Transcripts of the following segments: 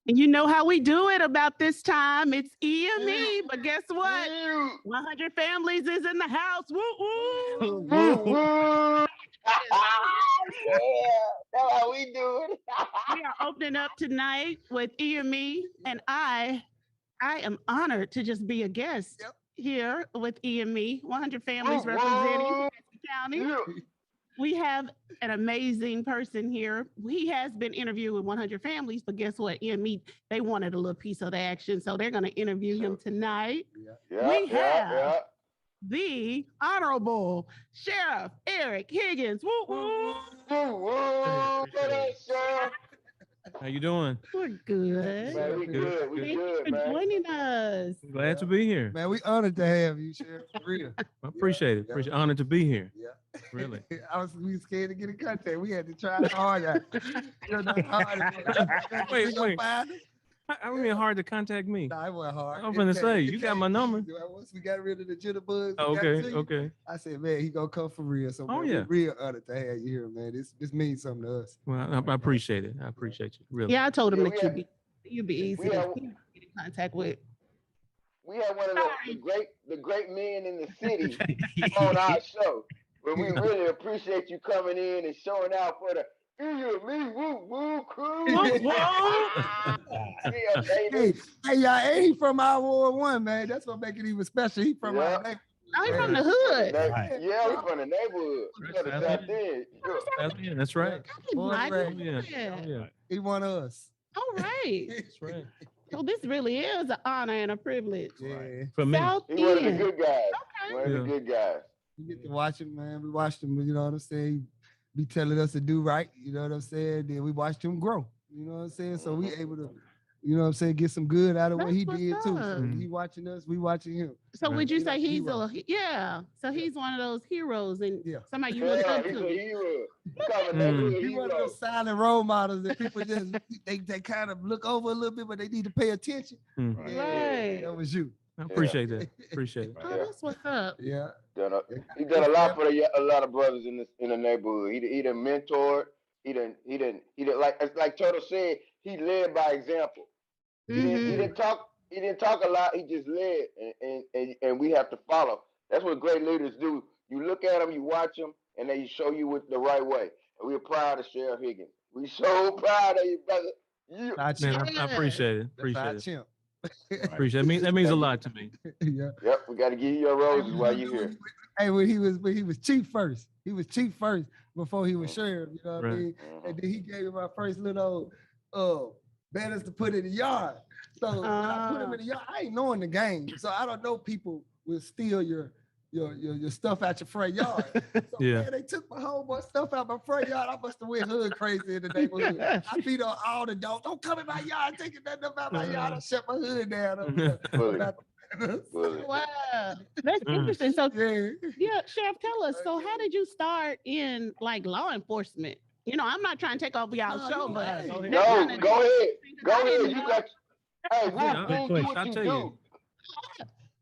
And you know how we do it about this time. It's EME, but guess what? 100 Families is in the house. Woo woo. Yeah, that's how we do it. We are opening up tonight with EME, and I am honored to just be a guest here with EME, 100 Families representing Pulaski County. We have an amazing person here. He has been interviewed with 100 Families, but guess what? EME, they wanted a little piece of the action, so they're going to interview him tonight. We have the Honorable Sheriff Eric Higgins. Woo woo. How you doing? We're good. Man, we good. We Thank good, you for man. joining us. Glad to be here. Man, we honored to have you, Sheriff. For real. I appreciate it. Honored to be here. Yeah. Really. We was scared to get in contact. We had to try hard. Wait. I mean, hard to contact me. Nah, it wasn't hard. I'm finna say, you got my number. Once we got rid of the jitterbugs. Okay. I said, man, he gonna come for real. So man, we're real honored to have you here, man. This means something to us. Well, I appreciate it. I appreciate you. Really. Yeah, I told him that you'd be easy to get in contact with. We had one of the great men in the city on our show. But we really appreciate you coming in and showing out for the crew. Hey, y'all, and he from our Ward 1, man. That's what make it even special. He from our neighborhood. I'm from the hood. Yeah, we from the neighborhood. We from the South End. That's right. Yeah. He one of us. All right. That's right. So this really is an honor and a privilege. Yeah. For me. South He one of the End. good guys. Okay. One of the good guys. We get to watch him, man. We watched him, you know what I'm saying? Be telling us to do right, you know what I'm saying? Then we watched him grow, you know what I'm saying? So we able to, you know what I'm saying, get some good out of what he did too. So he watching us, we watching him. So would you say he's so he's one of those heroes and somebody you look up He's to. a hero. He one of those silent role models that people just they kind of look over a little bit, but they need to pay attention. Right. That was you. I appreciate that. Appreciate it. Oh, that's what's up. Yeah. He done a lot for a lot of brothers in the neighborhood. He done mentored. He done like Turtle said, he led by example. He didn't talk a lot, he just led and we have to follow. That's what great leaders do. You look at them, you watch them, and they show you the right way. And we're proud of Sheriff Higgins. We so proud of you, brother. I appreciate it. Appreciate it. Appreciate it. That means a lot to me. Yeah. Yep, we got to give you your roses while you're here. Hey, when he was chief first. He was chief first before he was sheriff. You know what I mean? And then he gave me my first little banners to put in the yard. So when I put him in the yard, I ain't knowing the game, so I don't know people will steal your stuff out your front yard. So man, they took my whole bunch of stuff out my front yard. I must have went hood crazy in the neighborhood. I beat on all the dogs. Don't come in my yard, taking nothing about my yard. I shut my hood down. Wow, that's interesting. So Sheriff, tell us. So how did you start in like law enforcement? You know, I'm not trying to take over y'all show, but go ahead. Go ahead. You got. Hey, I'll tell you.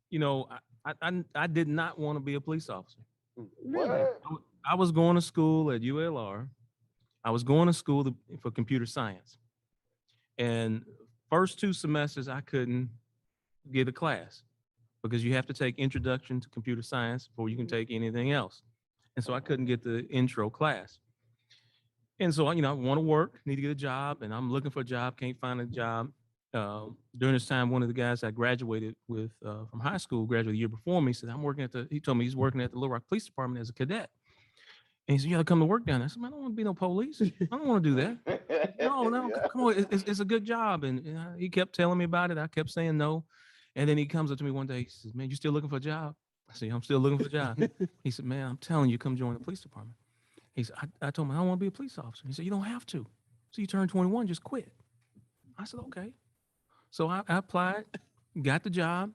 You know, I did not want to be a police officer. Really? I was going to school at ULR. I was going to school for computer science. And first 2 semesters, I couldn't get a class because you have to take introduction to computer science before you can take anything else. And so I couldn't get the intro class. And so, you know, I want to work, need to get a job, and I'm looking for a job, can't find a job. During this time, one of the guys I graduated with from high school, graduated the year before me, said, he told me he's working at the Little Rock Police Department as a cadet. And he said, you gotta come to work down there. I said, man, I don't want to be no police. I don't want to do that. No, come on, it's a good job. And he kept telling me about it. I kept saying no. And then he comes up to me one day, he says, man, you still looking for a job? I said, I'm still looking for a job. He said, man, I'm telling you, come join the police department. He said, I told him, I don't want to be a police officer. He said, you don't have to. So you turn 21, just quit. I said, okay. So I applied, got the job,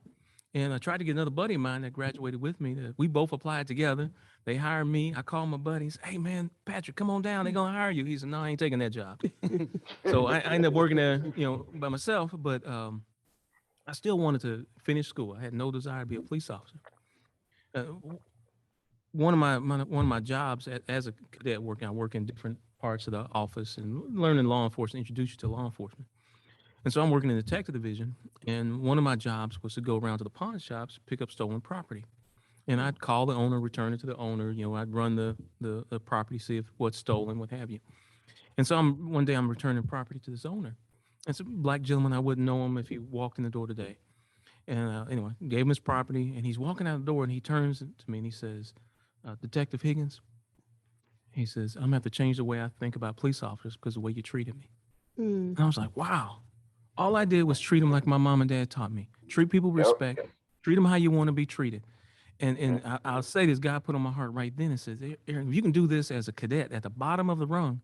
and I tried to get another buddy of mine that graduated with me. We both applied together. They hired me. I called my buddy. He said, hey, man, Patrick, come on down. They're going to hire you. He said, no, I ain't taking that job. So I ended up working there, you know, by myself. But I still wanted to finish school. I had no desire to be a police officer. One of my jobs as a cadet I work in different parts of the office and learning law enforcement, introduce you to law enforcement. And so I'm working in the detective division, and one of my jobs was to go around to the pawn shops, pick up stolen property. And I'd call the owner, return it to the owner. You know, I'd run the property, see if what's stolen, what have you. And so one day I'm returning property to this owner. It's a black gentleman. I wouldn't know him if he walked in the door today. And anyway, gave him his property, and he's walking out the door, and he turns to me and he says, Detective Higgins, he says, I'm gonna have to change the way I think about police officers because of the way you treated me. And I was like, wow. All I did was treat them like my mom and dad taught me. Treat people with respect. Treat them how you want to be treated. And I'll say this, God put on my heart right then and says, Aaron, if you can do this as a cadet at the bottom of the rung,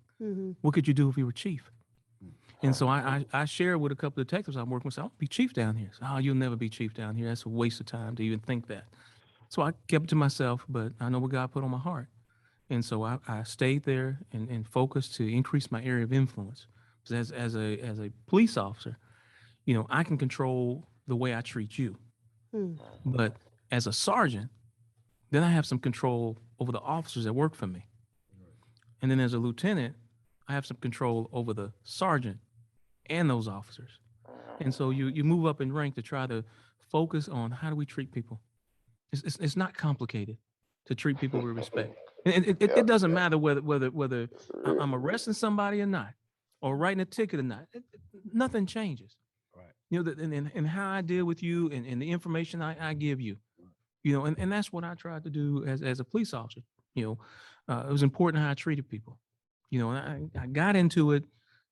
what could you do if you were chief? And so I shared with a couple of detectives I'm working with, so I'll be chief down here. So, you'll never be chief down here. That's a waste of time to even think that. So I kept it to myself, but I know what God put on my heart. And so I stayed there and focused to increase my area of influence. Because as a police officer, you know, I can control the way I treat you. But as a sergeant, then I have some control over the officers that work for me. And then as a lieutenant, I have some control over the sergeant and those officers. And so you move up in rank to try to focus on how do we treat people. It's not complicated to treat people with respect. And it doesn't matter whether I'm arresting somebody or not, or writing a ticket or not. Nothing changes. Right. You know, and how I deal with you and the information I give you. You know, and that's what I tried to do as a police officer. You know, it was important how I treated people. You know, and I got into it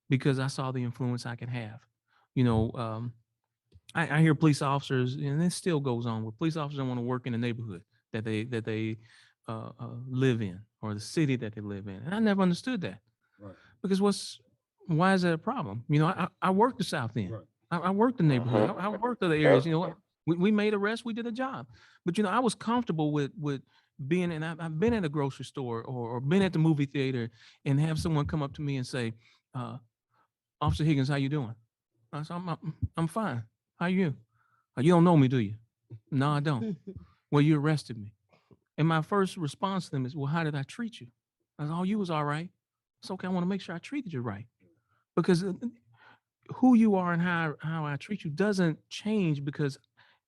because I saw the influence I could have. You know, I hear police officers, and this still goes on, where police officers don't want to work in the neighborhood that they live in, or the city that they live in. And I never understood that. Right. Because why is that a problem? You know, I worked the South End. Right. I worked the neighborhood. I worked other areas. You know, we made arrests, we did a job. But, you know, I was comfortable with being, and I've been at a grocery store or been at the movie theater and have someone come up to me and say, Officer Higgins, how you doing? I said, I'm fine. How are you? You don't know me, do you? No, I don't. Well, you arrested me. And my first response to them is, well, how did I treat you? I said, oh, you was all right. It's okay. I want to make sure I treated you right. Because who you are and how I treat you doesn't change, because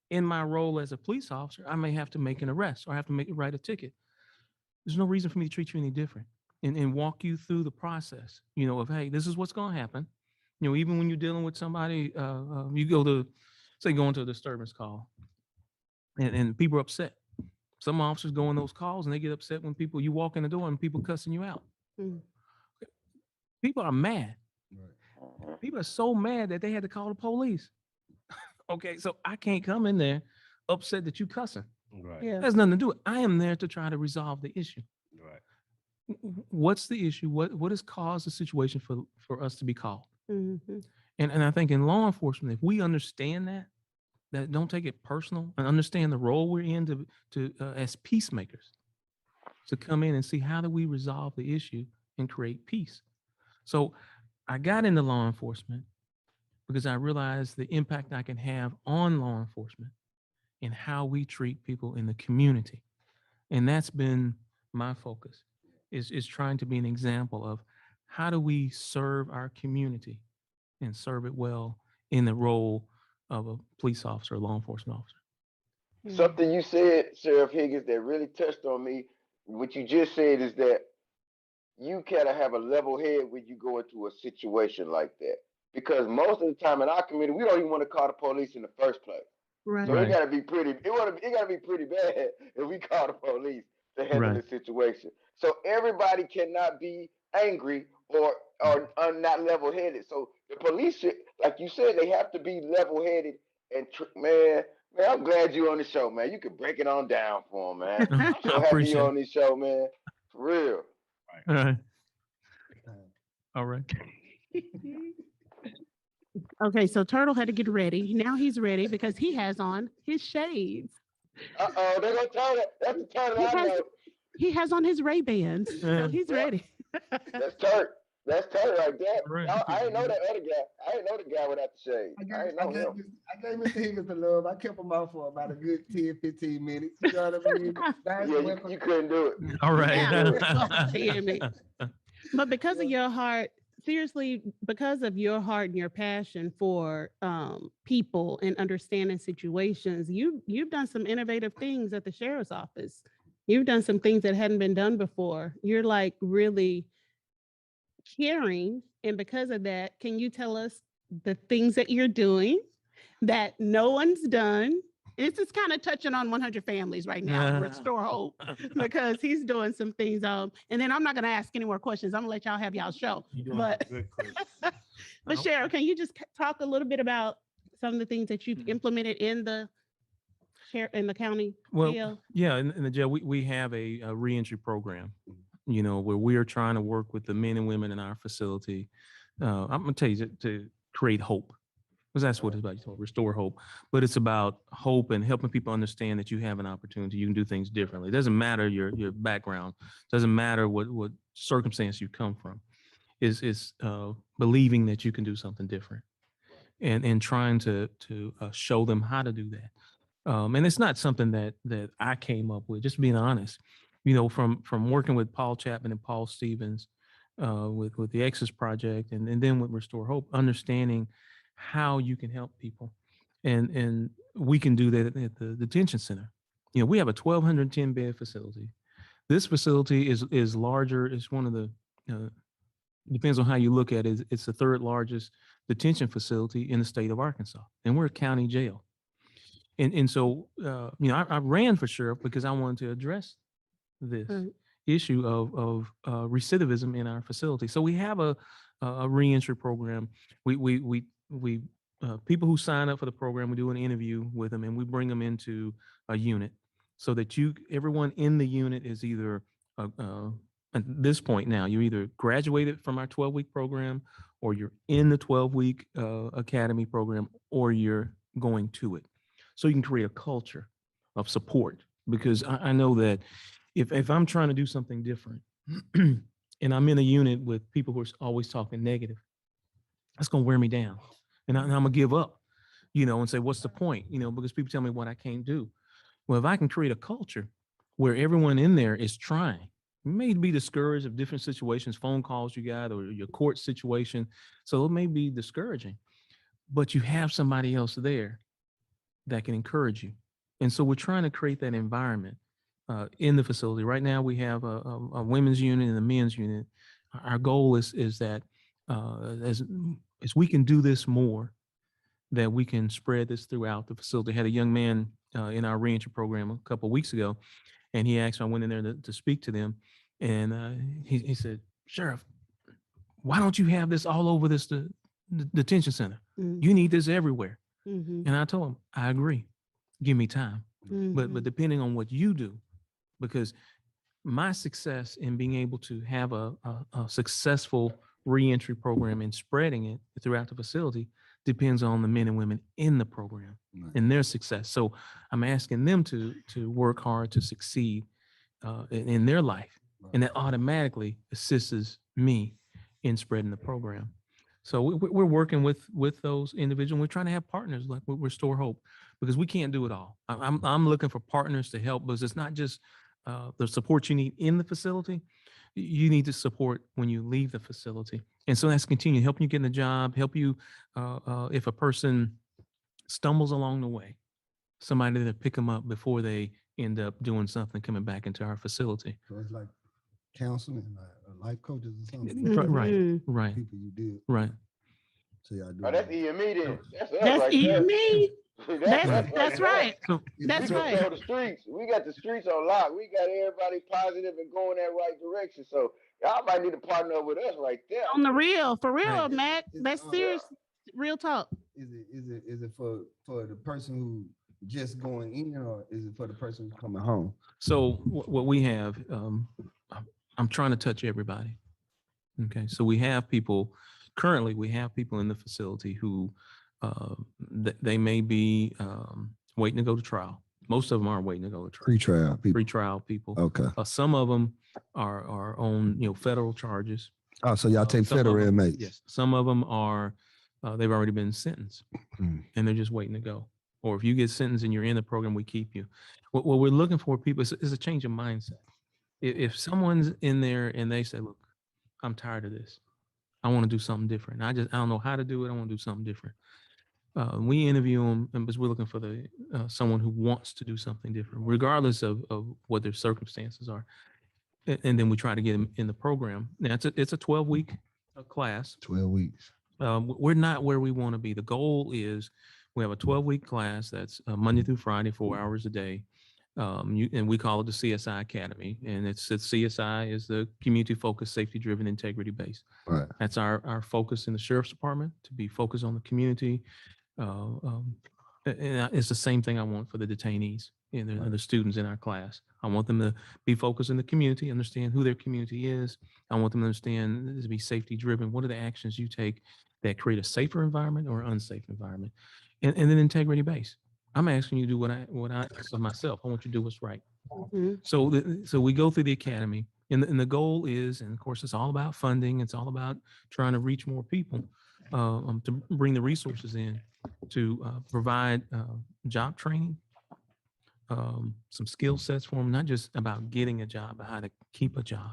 in my role as a police officer, I may have to make an arrest or I have to write a ticket. There's no reason for me to treat you any different and walk you through the process, you know, of, hey, this is what's going to happen. You know, even when you're dealing with somebody, you go to, say, going to a disturbance call and people are upset. Some officers go on those calls and they get upset when you walk in the door and people cussing you out. People are mad. Right. People are so mad that they had to call the police. Okay, so I can't come in there upset that you cussing. Right. Yeah. There's nothing to do. I am there to try to resolve the issue. Right. What's the issue? What has caused the situation for us to be called? Mm-hmm. And I think in law enforcement, if we understand that don't take it personal and understand the role we're in to as peacemakers, to come in and see how do we resolve the issue and create peace. So I got into law enforcement because I realized the impact I can have on law enforcement and how we treat people in the community. And that's been my focus, is trying to be an example of how do we serve our community and serve it well in the role of a police officer, a law enforcement officer. Something you said, Sheriff Higgins, that really touched on me. What you just said is that you gotta have a level head when you go into a situation like that. Because most of the time in our community, we don't even want to call the police in the first place. Right. So it gotta be pretty bad if we call the police to handle the situation. So everybody cannot be angry or not level headed. So the police should, like you said, they have to be level headed. And man, I'm glad you're on the show, man. You can break it on down for them, man. I'm so happy you're on this show, man. For real. All right. All right. Okay, so Turtle had to get ready. Now he's ready because he has on his shades. Uh-oh, they're gonna turn it. That's the Turtle I know. He has on his Ray-Bans, so he's ready. That's Turtle. That's Turtle like that. Right. I didn't know that other guy. I didn't know the guy without the shades. I didn't know him. I gave Mr. Higgins the love. I kept him out for about a good 10, 15 minutes. You know what I mean? Yeah, you couldn't do it. All right. Yeah. But because of your heart seriously, because of your heart and your passion for people and understanding situations, you've done some innovative things at the sheriff's office. You've done some things that hadn't been done before. You're like really caring, and because of that, can you tell us the things that you're doing that no one's done? This is kind of touching on 100 Families right now, Restore Hope, because he's doing some things. And then I'm not going to ask any more questions. I'm going to let y'all have y'all show. But, but Cheryl, can you just talk a little bit about some of the things that you've implemented in the county jail? Yeah, in the jail, we have a reentry program, you know, where we are trying to work with the men and women in our facility. I'm going to tell you to create hope. Because that's what it's about. You know, restore hope, but it's about hope and helping people understand that you have an opportunity. You can do things differently. It doesn't matter your background. It doesn't matter what circumstance you come from. Is believing that you can do something different, and trying to show them how to do that. And it's not something that I came up with. Just being honest, you know, from working with Paul Chapman and Paul Stevens, with the Exodus Project, and then with Restore Hope, understanding how you can help people. And we can do that at the detention center. You know, we have a 1,210 bed facility. This facility is larger. It's one of the, depends on how you look at it, it's the third largest detention facility in the state of Arkansas. And we're a county jail. And so, you know, I ran for sheriff because I wanted to address this issue of recidivism in our facility. So we have a reentry program. We people who sign up for the program, we do an interview with them and we bring them into a unit so that everyone in the unit is either at this point now, you're either graduated from our 12-week program, or you're in the 12-week academy program, or you're going to it. So you can create a culture of support, because I know that if I'm trying to do something different and I'm in a unit with people who are always talking negative, that's going to wear me down. And I'm going to give up, you know, and say, what's the point? You know, because people tell me what I can't do. Well, if I can create a culture where everyone in there is trying, you may be discouraged of different situations, phone calls you got, or your court situation. So it may be discouraging, but you have somebody else there that can encourage you. And so we're trying to create that environment in the facility. Right now we have a women's unit and a men's unit. Our goal is that as we can do this more, that we can spread this throughout the facility. I had a young man in our reentry program a couple of weeks ago, and he asked me, I went in there to speak to them, and he said, Sheriff, why don't you have this all over this detention center? Mm-hmm. You need this everywhere. Mm-hmm. And I told him, I agree. Give me time. Mm-hmm. But depending on what you do, because my success in being able to have a successful reentry program and spreading it throughout the facility depends on the men and women in the program and their success. So I'm asking them to work hard to succeed in their life, and that automatically assists me in spreading the program. So we're working with those individuals. We're trying to have partners like with Restore Hope, because we can't do it all. I'm looking for partners to help, because it's not just the support you need in the facility. You need to support when you leave the facility. And so that's continue helping you get in the job, help you if a person stumbles along the way, somebody to pick them up before they end up doing something, coming back into our facility. So it's like counseling, life coaches or something. Mm-hmm. Right. People you did. Right. So y'all do. Oh, that's EME then. That's right EME. That's right. So, that's we right. Control the streets. We got the streets on lock. We got everybody positive and going that right direction. So y'all might need to partner up with us right there. On the real, for real, right. Matt. That's serious. Real talk. Is it for the person who just going in, or is it for the person who's coming home? So what we have, I'm trying to touch everybody. Okay. So we have people, currently we have people in the facility who they may be waiting to go to trial. Most of them aren't waiting to go to trial. Pre-trial people. Okay. Some of them are on federal charges. Oh, so y'all take federal inmates? Yes. Some of them are they've already been sentenced and they're just waiting to go. Or if you get sentenced and you're in the program, we keep you. What we're looking for people is a change of mindset. If someone's in there and they say, "Look, I'm tired of this. I want to do something different. I don't know how to do it. I want to do something different. We interview them because we're looking for someone who wants to do something different, regardless of what their circumstances are. And then we try to get them in the program. Now it's a 12-week class. 12 weeks. We're not where we want to be. The goal is we have a 12-week class that's Monday through Friday, 4 hours a day. And we call it the CSI Academy. And it's CSI is the community focused, safety driven, integrity based. Right. That's our focus in the sheriff's department, to be focused on the community. And it's the same thing I want for the detainees and the students in our class. I want them to be focused in the community, understand who their community is. I want them to understand to be safety driven. What are the actions you take that create a safer environment or an unsafe environment? And then integrity based. I'm asking you to do what I ask of myself. I want you to do what's right. Mm-hmm. So we go through the academy, and the goal is, and of course, it's all about funding. It's all about trying to reach more people, to bring the resources in to provide job training, some skill sets for them, not just about getting a job, but how to keep a job,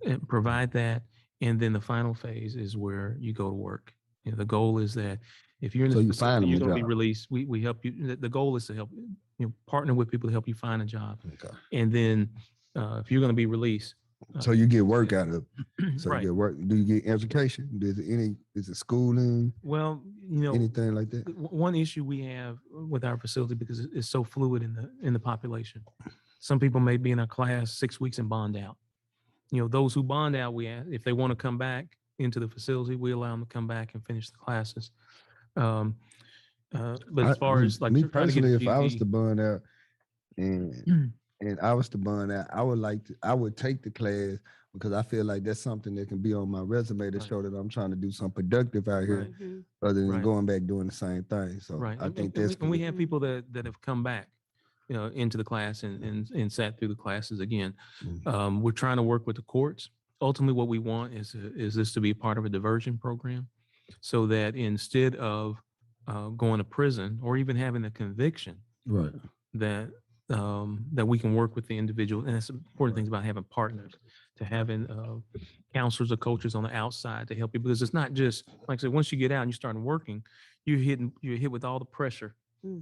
and provide that. And then the final phase is where you go to work. The goal is that if you're in the facility, you're going to be released. We help you. The goal is to help partner with people to help you find a job. Okay. And then if you're going to be released, so you get work out of it. So right. You get work. Do you get education? Is it schooling? Well, anything like that. One issue we have with our facility, because it's so fluid in the population. Some people may be in our class 6 weeks and bond out. Those who bond out, we ask if they want to come back into the facility, we allow them to come back and finish the classes. But as far as like me personally, if I was to bond out and I was to bond out, I would take the class, because I feel like that's something that can be on my resume to show that I'm trying to do something productive out here, rather than going back doing the same thing. So I think that's. And we have people that have come back, into the class and sat through the classes again. We're trying to work with the courts. Ultimately, what we want is this to be part of a diversion program, so that instead of going to prison or even having a conviction, right, that we can work with the individual. And that's important things about having partners, to having counselors or coaches on the outside to help you, because it's not just, like I said, once you get out and you start working, you're hit with all the pressure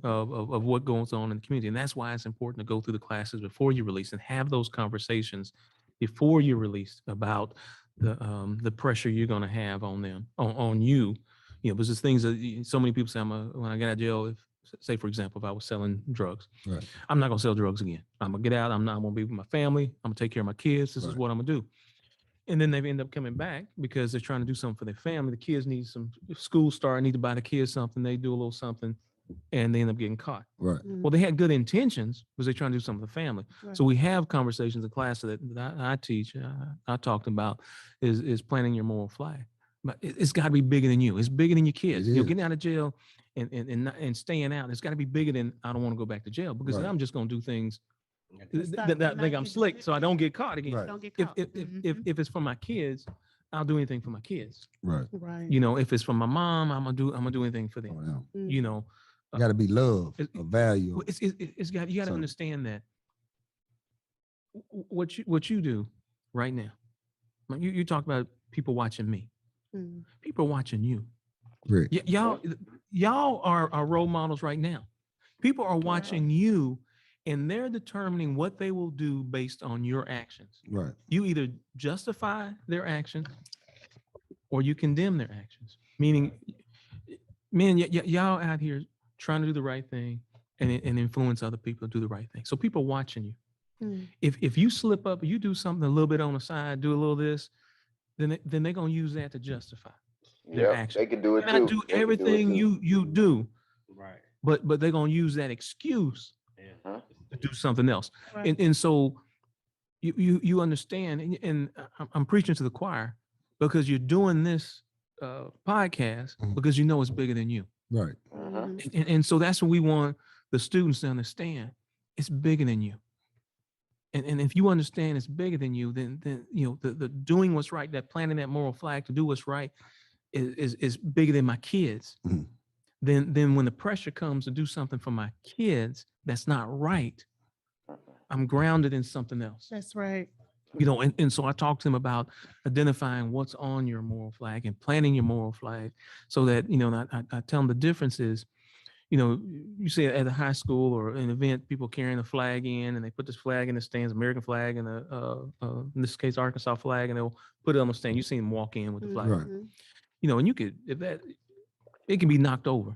of what goes on in the community. And that's why it's important to go through the classes before you release and have those conversations before you're released about the pressure you're going to have on them, on you. Because there's things that so many people say, when I get out of jail, say, for example, if I was selling drugs, right, I'm not going to sell drugs again. I'm going to get out. I'm going to be with my family. I'm going to take care of my kids. This is what I'm going to do. And then they end up coming back because they're trying to do something for their family. The kids need some school start, need to buy the kids something. They do a little something, and they end up getting caught. Right. Well, they had good intentions because they're trying to do something for the family. Right. So we have conversations in class that I teach, I talked about is planting your moral flag. But it's got to be bigger than you. It's bigger than your kids. Getting out of jail and staying out. It's got to be bigger than, I don't want to go back to jail, because I'm just going to do things that think I'm slick, so I don't get caught again. Right. Don't get caught. If it's for my kids, I'll do anything for my kids. Right. Right. If it's for my mom, I'm gonna do anything for them. Oh, yeah. Got to be love, a value. You got to understand that what you do right now. You talk about people watching me. People are watching you. Right. Y'all are role models right now. People are watching you, and they're determining what they will do based on your actions. Right. You either justify their actions or you condemn their actions. Meaning, man, y'all out here trying to do the right thing and influence other people to do the right thing. So people watching you. If you slip up, you do something a little bit on the side, do a little this, then they're gonna use that to justify their actions. They can do it too. Not do everything you do, right? But they're gonna use that excuse to do something else. Right. And so you understand, and I'm preaching to the choir, because you're doing this podcast because you know it's bigger than you. Right. And so that's what we want the students to understand. It's bigger than you. And if you understand it's bigger than you, then the doing what's right, that planting that moral flag to do what's right is bigger than my kids. Then when the pressure comes to do something for my kids that's not right, I'm grounded in something else. That's right. You know, and so I talk to them about identifying what's on your moral flag and planting your moral flag so that, you know, I tell them the difference is, you know, you see at a high school or an event, people carrying a flag in and they put this flag in the stands, American flag and in this case, Arkansas flag, and they'll put it on the stand. You see them walk in with the flag. Right. You know, and you could, it can be knocked over.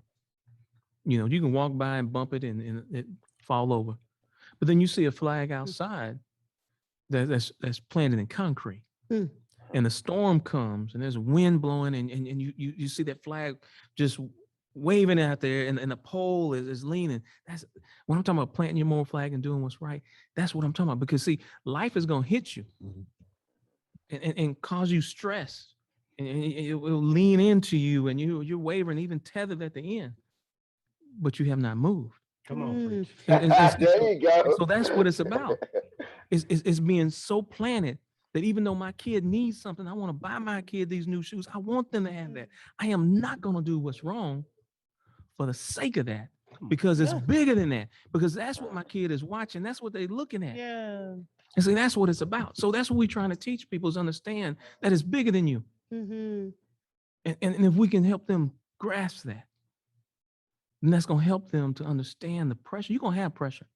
You know, you can walk by and bump it and it fall over. But then you see a flag outside that's planted in concrete. And the storm comes and there's wind blowing and you see that flag just waving out there and the pole is leaning. That's when I'm talking about planting your moral flag and doing what's right. That's what I'm talking about. Because see, life is going to hit you and cause you stress. And it will lean into you and you're wavering, even tethered at the end, but you have not moved. Come on. There you go. So that's what it's about. It's being so planted that even though my kid needs something, I want to buy my kid these new shoes. I want them to have that. I am not going to do what's wrong for the sake of that, because it's bigger than that, because that's what my kid is watching. That's what they're looking at. Yeah. And see, that's what it's about. So that's what we're trying to teach people, is understand that it's bigger than you. And if we can help them grasp that, then that's going to help them to understand the pressure. You're going to have pressure.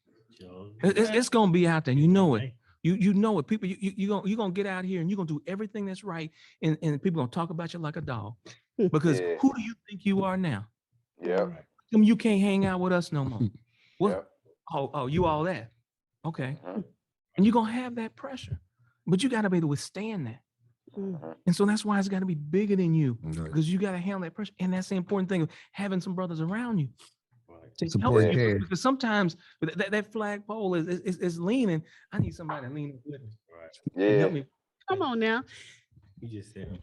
It's going to be out there. You know it. You know it. People, you're going to get out here and you're going to do everything that's right. And people going to talk about you like a dog. Because who do you think you are now? Yeah. You can't hang out with us no more. What? Oh, you all that. Okay. And you're going to have that pressure. But you got to be able to withstand that. And so that's why it's got to be bigger than you, because you got to handle that pressure. And that's the important thing of having some brothers around you. To help you, because sometimes that flagpole is leaning. I need somebody to lean with me. Yeah. Help me. Come on now. You just said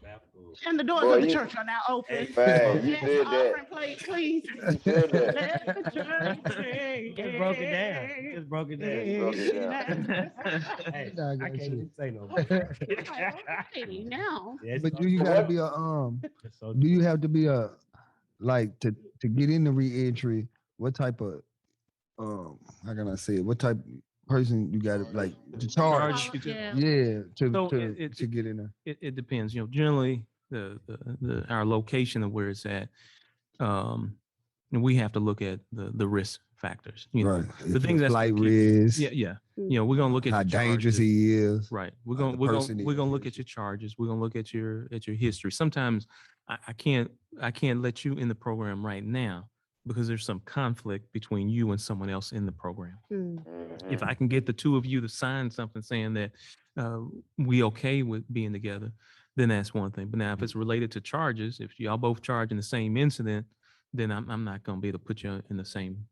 And the doors of the church are now open. Fag, you said that. Offering plate, please. You said that. Let the church sing. Just broke it down. Just broke it down. You broke it down. Hey, I can't even say no more. Okay, now. But do you gotta be a do you have to be a like to get in the reentry? What type of how can I say it? What type of person you got to like to charge? To get in there. It depends. You know, generally our location of where it's at, and we have to look at the risk factors. You know, the things that's flight risk. Yeah. You know, we're gonna look at how dangerous he is. Right. We're gonna look at your charges. We're gonna look at your history. Sometimes I can't let you in the program right now because there's some conflict between you and someone else in the program. If I can get the two of you to sign something saying that we okay with being together, then that's one thing. But now if it's related to charges, if y'all both charge in the same incident, then I'm not gonna be able to put you in the same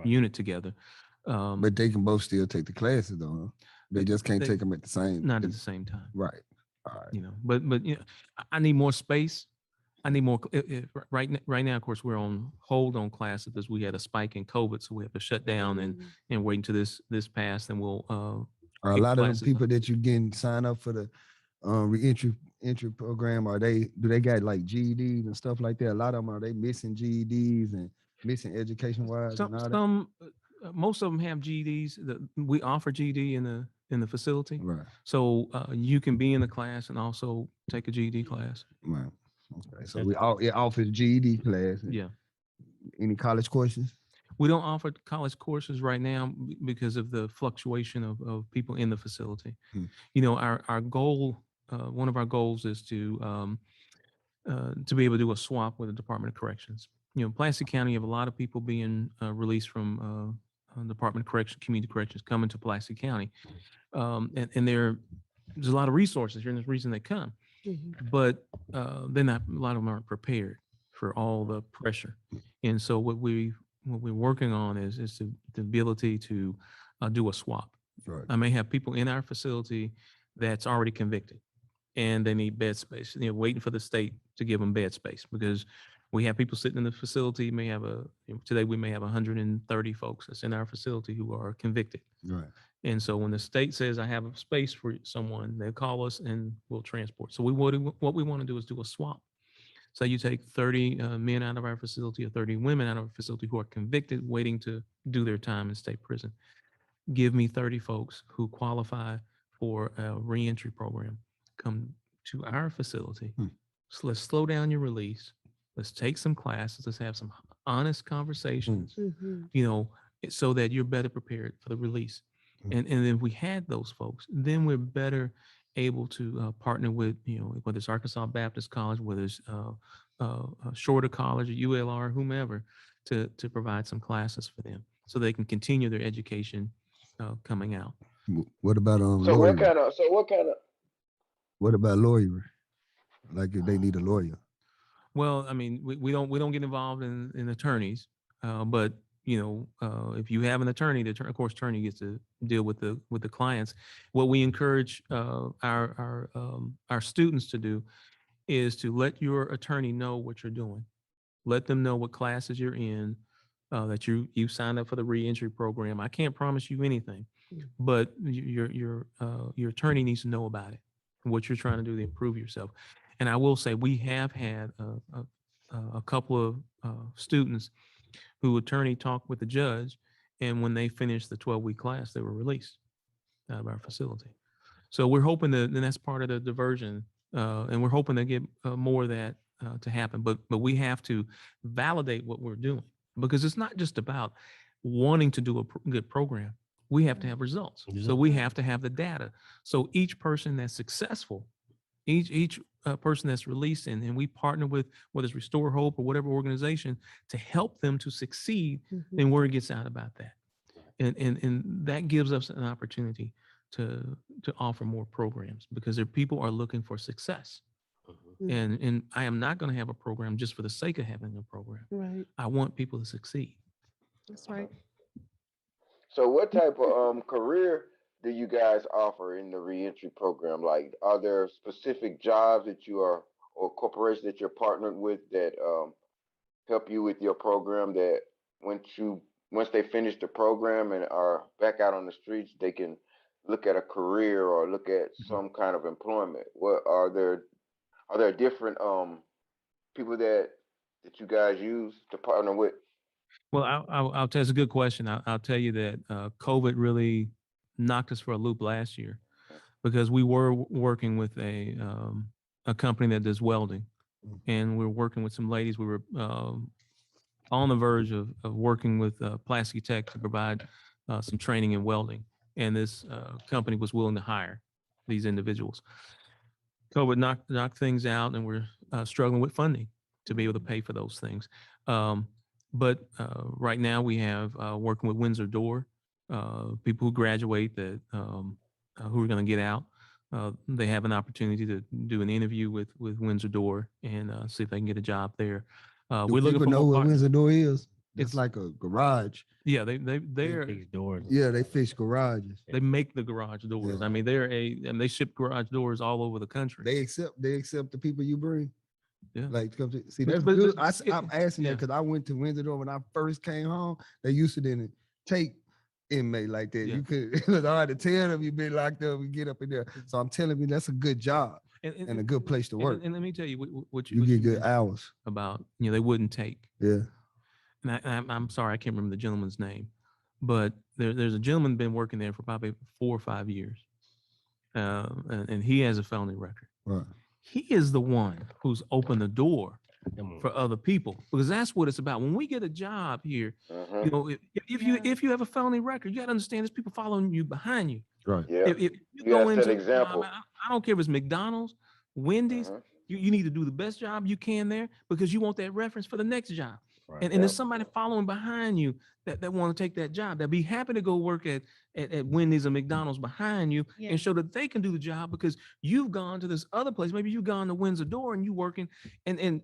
unit together. But they can both still take the classes though. Huh? They just can't take them at the same. Not at the same time. Right. All right. You know, but you know, I need more space. I need more. Right now, of course, we're on hold on classes because we had a spike in COVID, so we have to shut down and wait until this passed, and we'll. Are a lot of the people that you getting sign up for the reentry program? Do they got like GEDs and stuff like that? A lot of them, are they missing GEDs and missing education wise? Most of them have GEDs. We offer GED in the facility, right? So you can be in the class and also take a GED class. Right. Okay. So it offers GED class. Yeah. Any college courses? We don't offer college courses right now because of the fluctuation of people in the facility. You know, our goal, one of our goals is to be able to do a swap with the Department of Corrections. You know, Pulaski County, you have a lot of people being released from Department of Corrections, Community Corrections, coming to Pulaski County. And there's a lot of resources here, and there's a reason they come. But they're not, a lot of them aren't prepared for all the pressure. And so what we're working on is the ability to do a swap. Right. I may have people in our facility that's already convicted and they need bed space, you know, waiting for the state to give them bed space, because we have people sitting in the facility, today we may have 130 folks that's in our facility who are convicted. Right. And so when the state says I have a space for someone, they call us and we'll transport. So what we want to do is do a swap. So you take 30 men out of our facility or 30 women out of our facility who are convicted, waiting to do their time in state prison. Give me 30 folks who qualify for a reentry program, come to our facility. So let's slow down your release. Let's take some classes. Let's have some honest conversations, you know, so that you're better prepared for the release. And then if we had those folks, then we're better able to partner with, you know, whether it's Arkansas Baptist College, whether it's Shorter College or ULR, whomever, to provide some classes for them so they can continue their education coming out. What about So lawyer? what about lawyer? Like if they need a lawyer. Well, I mean, we don't get involved in attorneys, but you know, if you have an attorney, of course, attorney gets to deal with the clients. What we encourage our students to do is to let your attorney know what you're doing. Let them know what classes you're in, that you signed up for the reentry program. I can't promise you anything, but your attorney needs to know about it and what you're trying to do to improve yourself. And I will say we have had a couple of students who attorney talked with the judge, and when they finished the 12-week class, they were released out of our facility. So we're hoping that, and that's part of the diversion, and we're hoping to get more of that to happen. But we have to validate what we're doing, because it's not just about wanting to do a good program. We have to have results. So we have to have the data. So each person that's successful, each person that's released, and we partner with whether it's Restore Hope or whatever organization to help them to succeed, then word gets out about that. And that gives us an opportunity to offer more programs, because people are looking for success. And I am not going to have a program just for the sake of having a program. Right. I want people to succeed. That's right. So what type of career do you guys offer in the reentry program? Like, are there specific jobs that you are, or corporations that you're partnered with that help you with your program, that once they finish the program and are back out on the streets, they can look at a career or look at some kind of employment? What are there different people that you guys use to partner with? Well, I'll tell you, it's a good question. I'll tell you that COVID really knocked us for a loop last year, because we were working with a company that does welding, and we were working with some ladies. We were on the verge of working with Pulaski Tech to provide some training in welding, and this company was willing to hire these individuals. COVID knocked things out, and we're struggling with funding to be able to pay for those things. But right now we have working with Windsor Door, people who graduate that who are going to get out. They have an opportunity to do an interview with Windsor Door and see if they can get a job there. We're looking for know more what Windsor Door is? It's It's like a garage. Yeah, they're Fix doors. Yeah, they fix garages. they make the garage doors. Yeah. I mean, they ship garage doors all over the country. They accept the people you bring. Yeah. Like, come to, see, But- that's but- good. but- I'm asking yeah. that because I went to Windsor Door when I first came home. They used to didn't take inmate like that. Yeah. You could, it was hard to tell them you've been locked up and get up in there. So I'm telling you, that's a good job and a good place to work. And let me tell you what You get good mentioned hours. about, they wouldn't take. Yeah. And I'm sorry, I can't remember the gentleman's name, but there's a gentleman been working there for probably 4 or 5 years, and he has a felony record. Right. He is the one who's opened the door Come on. for other people, because that's what it's about. When we get a job here, if you have a felony record, you got to understand there's people following you behind you. Right. Yeah. If you You go gotta into set a job, example. I don't care if it's McDonald's, Wendy's, you need to do the best job you can there, because you want that reference for the next job. Right. And there's somebody following behind you that want to take that job. They'll be happy to go work at Wendy's or McDonald's behind you and show that they can do the job, because you've gone to this other place. Maybe you've gone to Windsor Door and you working, and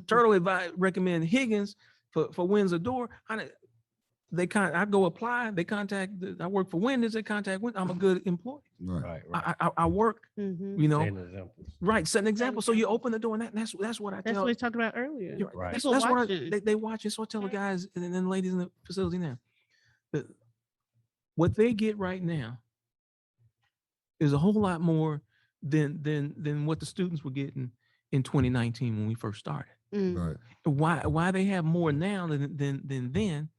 Turtle recommend Higgins for Windsor Door. I go apply, they contact, I work for Wendy's, they contact Wendy's. I'm a good employee. Right. Right. I work, Mhm. Setting examples. right, set an example. So you open the door, and that's what I That's tell. what we talked about earlier. You're Right. That's People what watching. they watch it. So I tell the guys and then ladies in the facility now that what they get right now is a whole lot more than what the students were getting in 2019 when we first started. Mm. Right. Why they have more now than then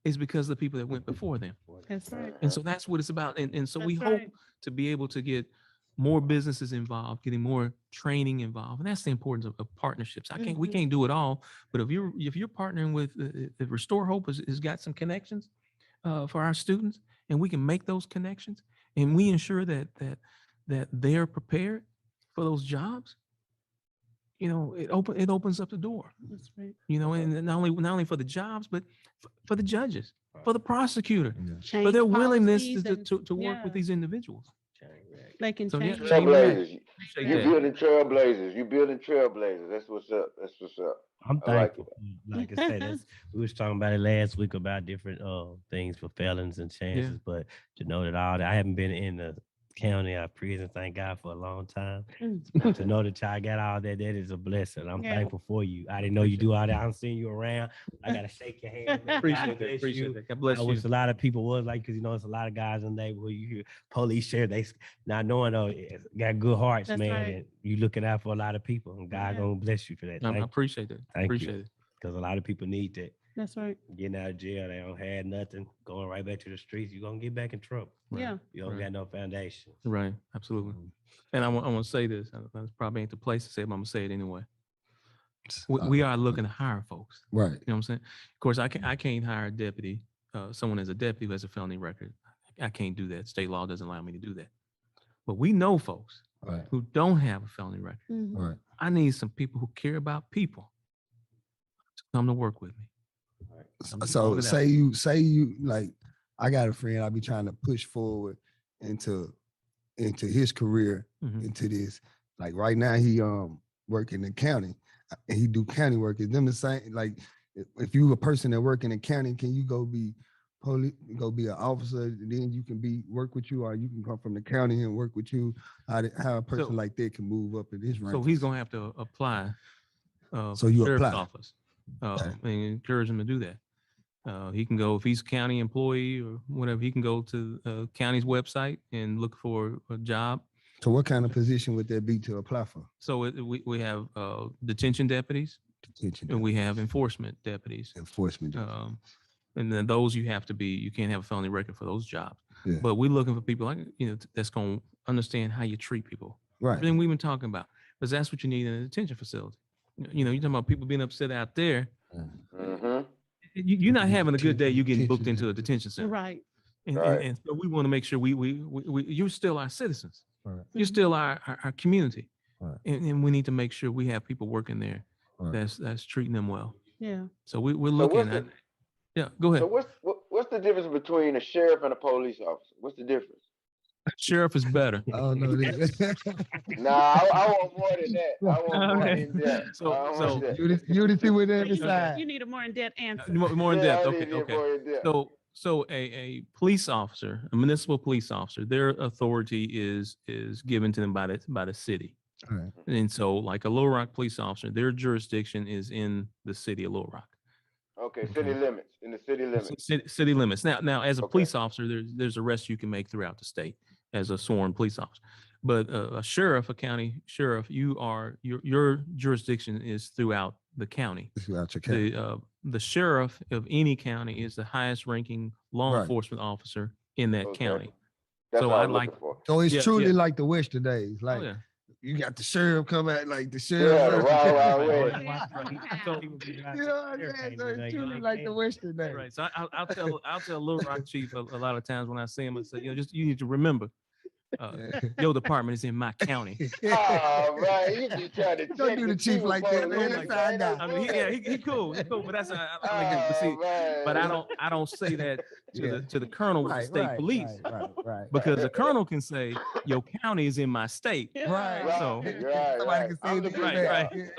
is because of the people that went before them. That's right. And so that's what it's about. And so we That's hope right. to be able to get more businesses involved, getting more training involved. And that's the importance of partnerships. We can't do it all, but if you're partnering with if Restore Hope has got some connections for our students, and we can make those connections, and we ensure that they're prepared for those jobs, it opens up the door. That's right. And not only for the jobs, but for the judges, for the prosecutor, for Change their willingness policies to work with these individuals. They can So, yeah, change. Trailblazers. Say You're that. building trailblazers. You're building trailblazers. That's what's up. That's what's up. I'm I like thankful. Like I said, we was talking about it last week about different things for felons and chances, but to know that I haven't been in the county or prison, thank God, for a long time. To know that y'all got all that is a blessing. I'm thankful for you. I didn't know you do all that. I'm seeing you around. I gotta shake your hand. Appreciate that. God bless I you. wish a lot of people was like, because it's a lot of guys in the neighborhood. You hear police sheriff, they not knowing got good hearts, That's man. right. And you looking out for a lot of people, and God gonna bless you for that. I appreciate that. Appreciate it. Because a lot of people need that. That's right. Getting out of jail, they don't have nothing, going right back to the streets, you're gonna get back in trouble. Yeah. You don't got no foundation. Right. Absolutely. And I want to say this. That's probably ain't the place to say it, but I'm gonna say it anyway. We are looking to hire folks. Right. You know what I'm saying? Of course, I can't hire a deputy, someone as a deputy who has a felony record. I can't do that. State law doesn't allow me to do that. But we know folks who don't have a felony record. Right. I need some people who care about people to come to work with me. So say you like, I got a friend I be trying to push forward into his career, into this. Like right now he work in the county and he do county work. Is them the same? Like if you a person that work in the county, can you go be police, go be an officer, and then you can work with you, or you can come from the county and work with you? How a person like that can move up in his rank? So he's gonna have to apply. So you sheriff's apply. office. And encourage him to do that. He can go, if he's a county employee or whatever, he can go to the county's website and look for a job. So what kind of position would that be to apply for? So we have detention deputies, and we have enforcement deputies. Enforcement. And then those you can't have a felony record for those jobs. Yeah. But we're looking for people like, that's going to understand how you treat people. Right. Everything we've been talking about, because that's what you need in a detention facility. You're talking about people being upset out there. You're not having a good day. You're getting booked into a detention center. Right. And so we want to make sure you're still our citizens. Right. You're still our community. Right. And we need to make sure we have people working there Right. that's treating them well. Yeah. So we're looking at. Yeah, go ahead. So what's the difference between a sheriff and a police officer? What's the difference? Sheriff is better. Oh no. Nah, I want more than that. I want more in depth. So you would see what every side. You need a more in-depth answer. more in depth. Okay. More in depth. So a police officer, a municipal police officer, their authority is given to them by the city. All right. And so like a Little Rock police officer, their jurisdiction is in the city of Little Rock. Okay, city limits, in the city limits. City limits. Now, as a police officer, there's arrests you can make throughout the state as a sworn police officer. But a sheriff, a county sheriff, your jurisdiction is throughout the county. Throughout your county. The sheriff of any county is the highest ranking law Right. enforcement officer in that county. That's So what I'd I'm like. looking for. So it's Yeah, truly yeah. like the Western days. Like Oh, yeah. you got the sheriff come out, like the Yeah, sheriff. the Wild Wild West. You know what I'm saying? So it's truly like the Western days. Right. So I'll tell Little Rock Chief a lot of times when I see him, I say, you need to remember, your department is in my county. Oh, man, you be trying to Don't do the chief like that, man. That's how I know. I mean, he cool, but that's but I don't say that to the colonel of the state police, Right. because the colonel can say your county is in my state. Right. So Somebody can say it again. Right.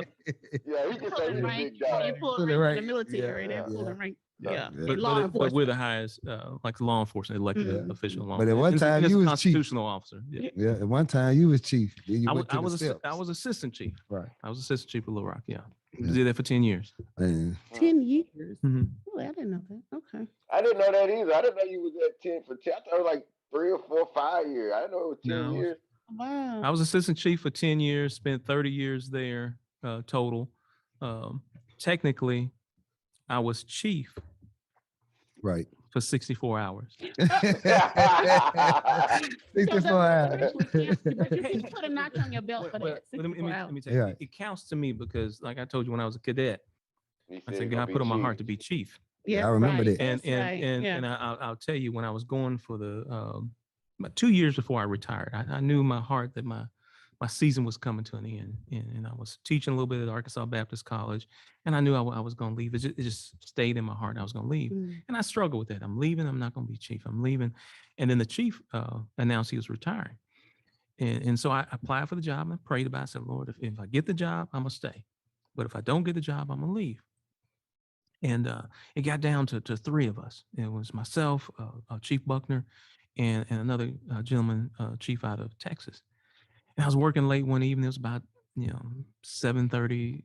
Yeah, he can say he's a Rank, big dog. you pull Fully rank in right. the military, Yeah, they pull the yeah. rank. Yeah. Yeah. Yeah. But, Law but enforcement. we're the highest, like law enforcement, elected Yeah. official law. But at one enforcement. time It's you a was chief. constitutional officer. Yeah. Yeah, at one time you was chief. Then you I was, went to I, was the steps. I was assistant chief. Right. I was assistant chief of Little Rock. Yeah. Yeah. Did that for 10 years. Man. 10 years. Mhm. Oh, I didn't know that. Okay. I didn't know that either. I didn't know you was at 10 for 10. I thought it was like 3 or 4 or 5 years. I didn't know it was 10 No. years. Wow. I was assistant chief for 10 years, spent 30 years there total. Technically, I was chief Right. for 64 hours. 64 hours. But you put a notch on your belt for that. Let me 64 hours. tell you, Yeah. it counts to me because, like I told you, when I was a cadet, He I said said he gonna God be put on my chief. heart to be chief. Yeah, I remember right. that. And That's right. Yeah. and I'll tell you, when I was going for the about 2 years before I retired, I knew in my heart that my season was coming to an end, and I was teaching a little bit at Arkansas Baptist College, and I knew I was going to leave. It just stayed in my heart. I was going to leave, and I struggled with that. I'm leaving. I'm not going to be chief. I'm leaving, and then the chief announced he was retiring, and so I applied for the job and I prayed about it. I said, Lord, if I get the job, I'm gonna stay, but if I don't get the job, I'm gonna leave. And it got down to 3 of us. It was myself, Chief Buckner, and another gentleman, chief out of Texas. And I was working late one evening. It was about 7:30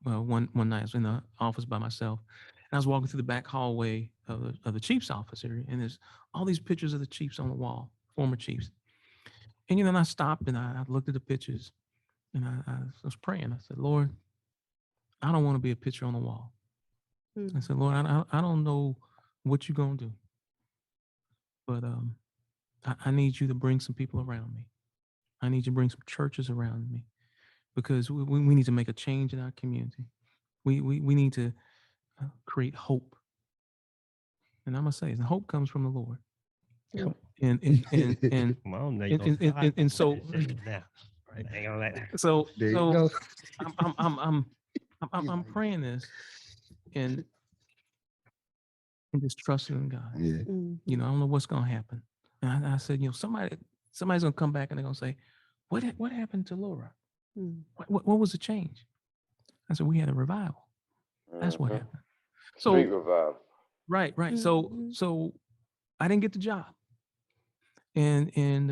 one night. I was in the office by myself, and I was walking through the back hallway of the chief's office area, and there's all these pictures of the chiefs on the wall, former chiefs. And and I stopped and I looked at the pictures, and I was praying. I said, Lord, I don't want to be a picture on the wall. I said, Lord, I don't know what you're going to do, but I need you to bring some people around me. I need you to bring some churches around me, because we need to make a change in our community. We need to create hope. And I'm going to say, and hope comes from the Lord. Yep. And Come on, now and so now, right? Hang on that. so There you so go. I'm praying this and just trusting in God. Yeah. I don't know what's going to happen. And I said, somebody's going to come back and they're going to say, what happened to Laura? What was the change? I said, we had a revival. That's what happened. So Street revival. right. So I didn't get the job. And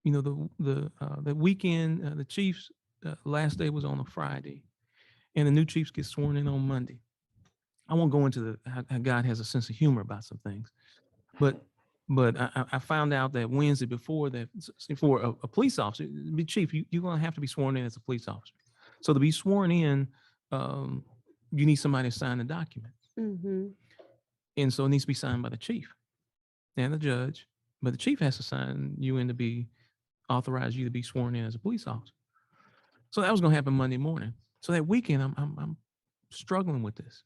the weekend, the Chiefs last day was on a Friday, and the new Chiefs get sworn in on Monday. I won't go into how God has a sense of humor about some things, but I found out that Wednesday before that, for a police officer, to be chief, you're going to have to be sworn in as a police officer. So to be sworn in, you need somebody to sign the document. And so it needs to be signed by the chief and the judge, but the chief has to sign you in to authorize you to be sworn in as a police officer. So that was going to happen Monday morning. So that weekend, I'm struggling with this.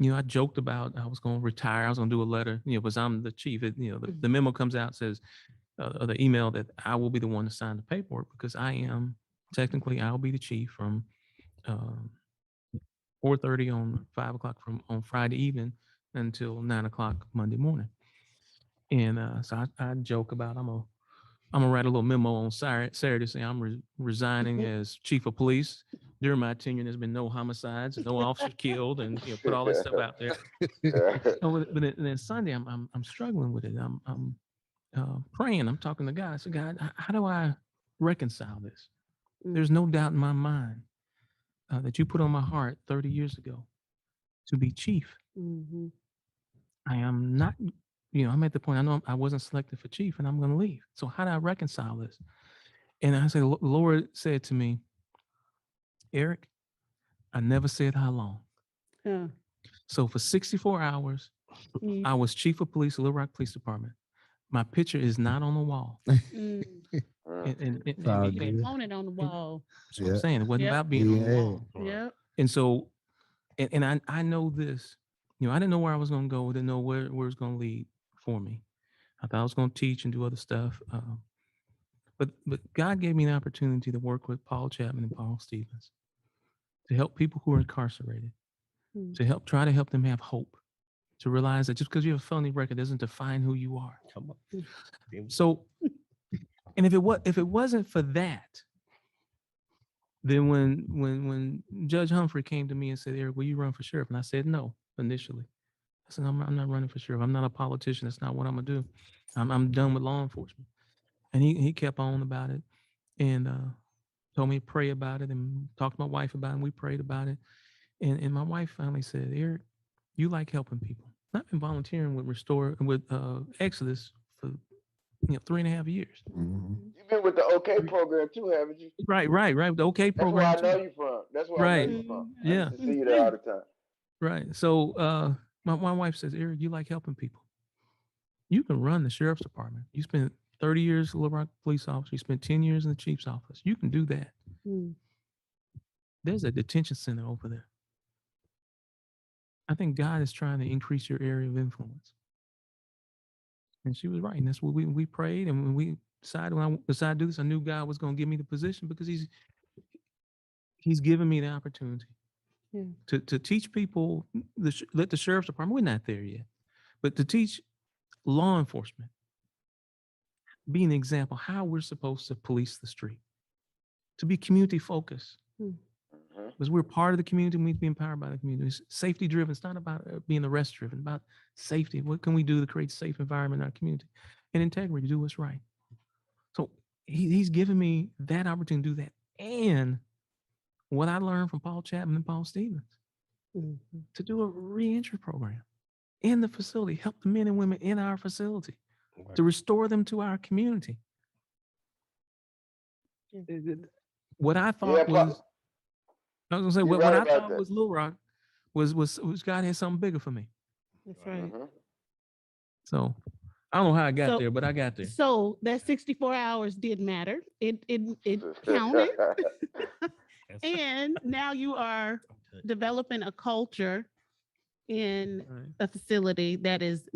I joked about I was going to retire. I was going to do a letter, because I'm the chief. The memo comes out, says, or the email, that I will be the one to sign the paperwork, because I'll be the chief from 4:30 on 5 o'clock on Friday evening until 9 o'clock Monday morning. And so I joke about I'm gonna write a little memo on Saturday saying I'm resigning as chief of police. During my tenure, there's been no homicides, no officers killed, and put all this stuff out there. But then Sunday, I'm struggling with it. I'm praying. I'm talking to God. I said, God, how do I reconcile this? There's no doubt in my mind that you put on my heart 30 years ago to be chief. I am not. I'm at the point, I know I wasn't selected for chief, and I'm going to leave. So how do I reconcile this? And I said, the Lord said to me, Eric, I never said how long. So for 64 hours, I was chief of police of Little Rock Police Department. My picture is not on the wall. And Sound they good. want it on the wall. That's what I'm saying. It wasn't about being on the wall. Yeah. And so, and I know this, I didn't know where I was going to go. I didn't know where it was going to lead for me. I thought I was going to teach and do other stuff. But God gave me an opportunity to work with Paul Chapman and Paul Stevens to help people who are incarcerated, to try to help them have hope, to realize that just because you have a felony record doesn't define who you are. Come on. So, and if it wasn't for that, then when Judge Humphrey came to me and said, Eric, will you run for sheriff? And I said no initially. I said, I'm not running for sheriff. I'm not a politician. That's not what I'm gonna do. I'm done with law enforcement. And he kept on about it, and told me to pray about it, and talked to my wife about it, and we prayed about it. And my wife finally said, Eric, you like helping people. I've been volunteering with Exodus for 3.5 years. You've been with the OK program too, haven't you? Right. The OK program. That's where I know you from. That's where I know you from. I used to see you there all the time. Right. So My wife says, Eric, you like helping people. You can run the sheriff's department. You spent 30 years as a Little Rock police officer. You spent 10 years in the chief's office. You can do that. There's a detention center over there. I think God is trying to increase your area of influence. And she was right. And that's what we prayed. And when we decided, when I decided to do this, I knew God was going to give me the position because he's given me the opportunity to teach people, let the sheriff's department, we're not there yet, but to teach law enforcement, be an example how we're supposed to police the street, to be community focused. Because we're part of the community, we need to be empowered by the community. It's safety driven. It's not about being arrest driven, about safety. What can we do to create a safe environment in our community? And integrity, to do what's right. So he's given me that opportunity to do that. And what I learned from Paul Chapman and Paul Stevens, to do a reentry program in the facility, help the men and women in our facility, to restore them to our community. What I thought was, I was gonna say, what I thought was Little Rock was God had something bigger for me. That's right. So I don't know how I got there, but I got there. So that 64 hours did matter. It counted. And now you are developing a culture in a facility that is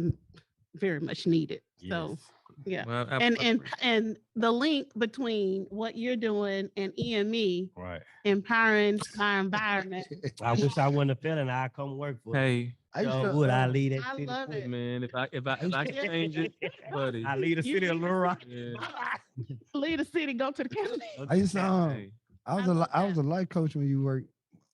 very much needed. Yes. So yeah. Well, and the link between what you're doing and EME, empowering our environment. I wish I wasn't a felon. I'd come work for Hey, I lead that I city? love it, man. If I can change it, buddy. I lead the city of Little Rock. Lead the city, go to the county. I used to I was a life coach when you worked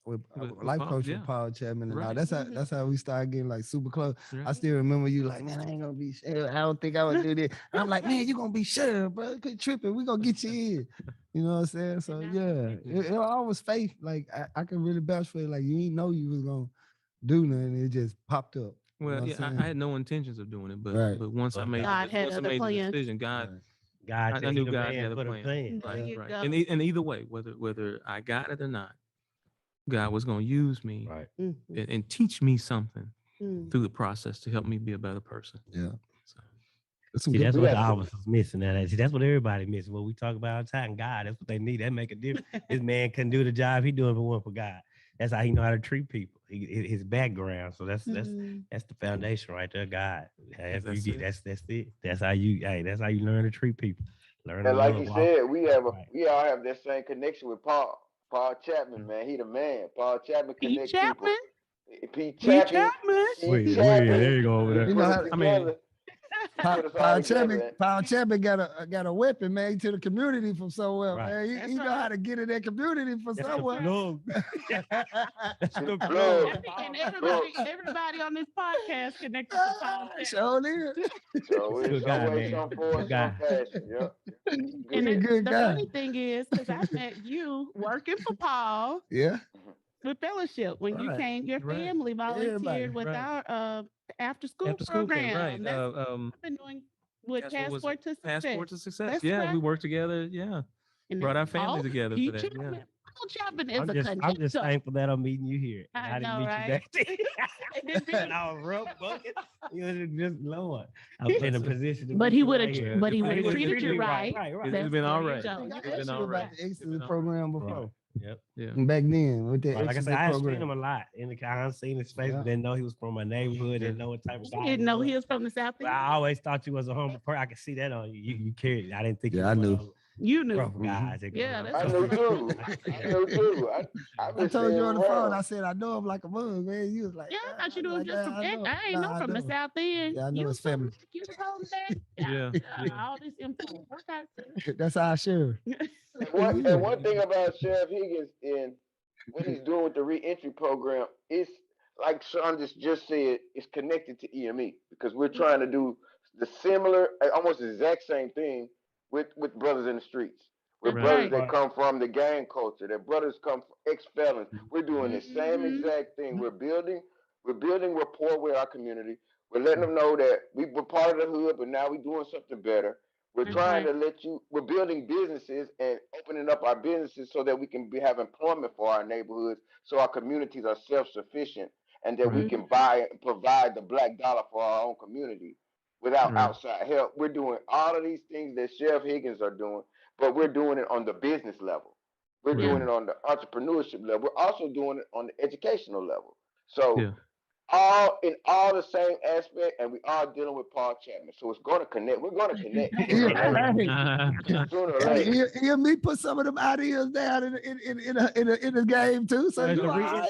with life Paul, coach with Paul Chapman and all. Right. That's how we started getting like super close. Right. I still remember you like, man, I ain't gonna be sheriff. I don't think I would do this. And I'm like, man, you gonna be sheriff, bro. Quit tripping. We gonna get you in. You know what I'm saying? So yeah, it always faith. Like I can really vouch for it. Like you ain't know you was gonna do nothing. It just popped up. Well, you know I had no intentions of doing it, but but once I made God had other plans. the decision, God I knew God had a plan. Right. And either way, whether I got it or not, God was going to use me and teach me something through the process to help me be a better person. Yeah. So, see, that's what the officers missing. See, that's what everybody missing. When we talk about time, God, that's what they need. That make a difference. This man couldn't do the job he doing for God. That's how he know how to treat people. His background. So that's the foundation right there. God. That's it. That's how you learn to treat people. And like you said, we all have that same connection with Paul. Paul Chapman, man, he the man. Paul Chapman connects people. Pete Chapman. Wait, there you go over there. You know how, Paul Chapman got a weapon, man, to the community from somewhere, man. He know how to get in that community from somewhere. And everybody on this podcast connected to Paul Chapman. Sure is. So it's always some force, some passion. Yeah. And the funny thing is, because I met you working for Paul. Yeah. With fellowship, when you came, your family volunteered with our after school program. Right. I've been doing with Passport to Success. Passport to Success. That's right. We worked together. Yeah. And brought our family together for that. Yeah. Chapman is I'm just thankful that I'm meeting you here. I know, didn't right? meet you back then. I was rough bucket. You was just Lord. I was in a position. But he would have treated you right. It's been all right. It's been all right. Excellent program before. Yep. Yeah. Back then, with that like I said, I had seen him a lot. I seen his face, but didn't know he was from my neighborhood. Didn't know what type of guy. You didn't know he was from the South. I always thought you was a humble person. I could see that on you. You carried. I didn't think. Yeah, I knew. You knew. Guys, yeah, I knew too. I told you on the phone. I said I know him like a mug, man. You was like, yeah, I thought you knew him just from. I ain't know from the South End. Yeah, I know his family. You was home there. Yeah. All this influence. That's our sheriff. And one thing about Sheriff Higgins and what he's doing with the reentry program is, like Sean just said, it's connected to EME because we're trying to do the similar, almost the exact same thing with brothers in the streets. With brothers that come from the gang culture, that brothers come from ex-felons. We're doing the same exact thing. We're building rapport with our community. We're letting them know that we were part of the hood, but now we're doing something better. We're trying to we're building businesses and opening up our businesses so that we can have employment for our neighborhoods, so our communities are self-sufficient. and that we can buy and provide the black dollar for our own community without outside help. We're doing all of these things that Sheriff Higgins are doing, but we're doing it on the business level. We're doing it on the entrepreneurship level. We're also doing it on the educational level. So all in all the same aspect, and we are dealing with Paul Chapman. So it's going to connect. We're going to connect sooner or later. Hear me put some of them ideas down in the game too. So you all right?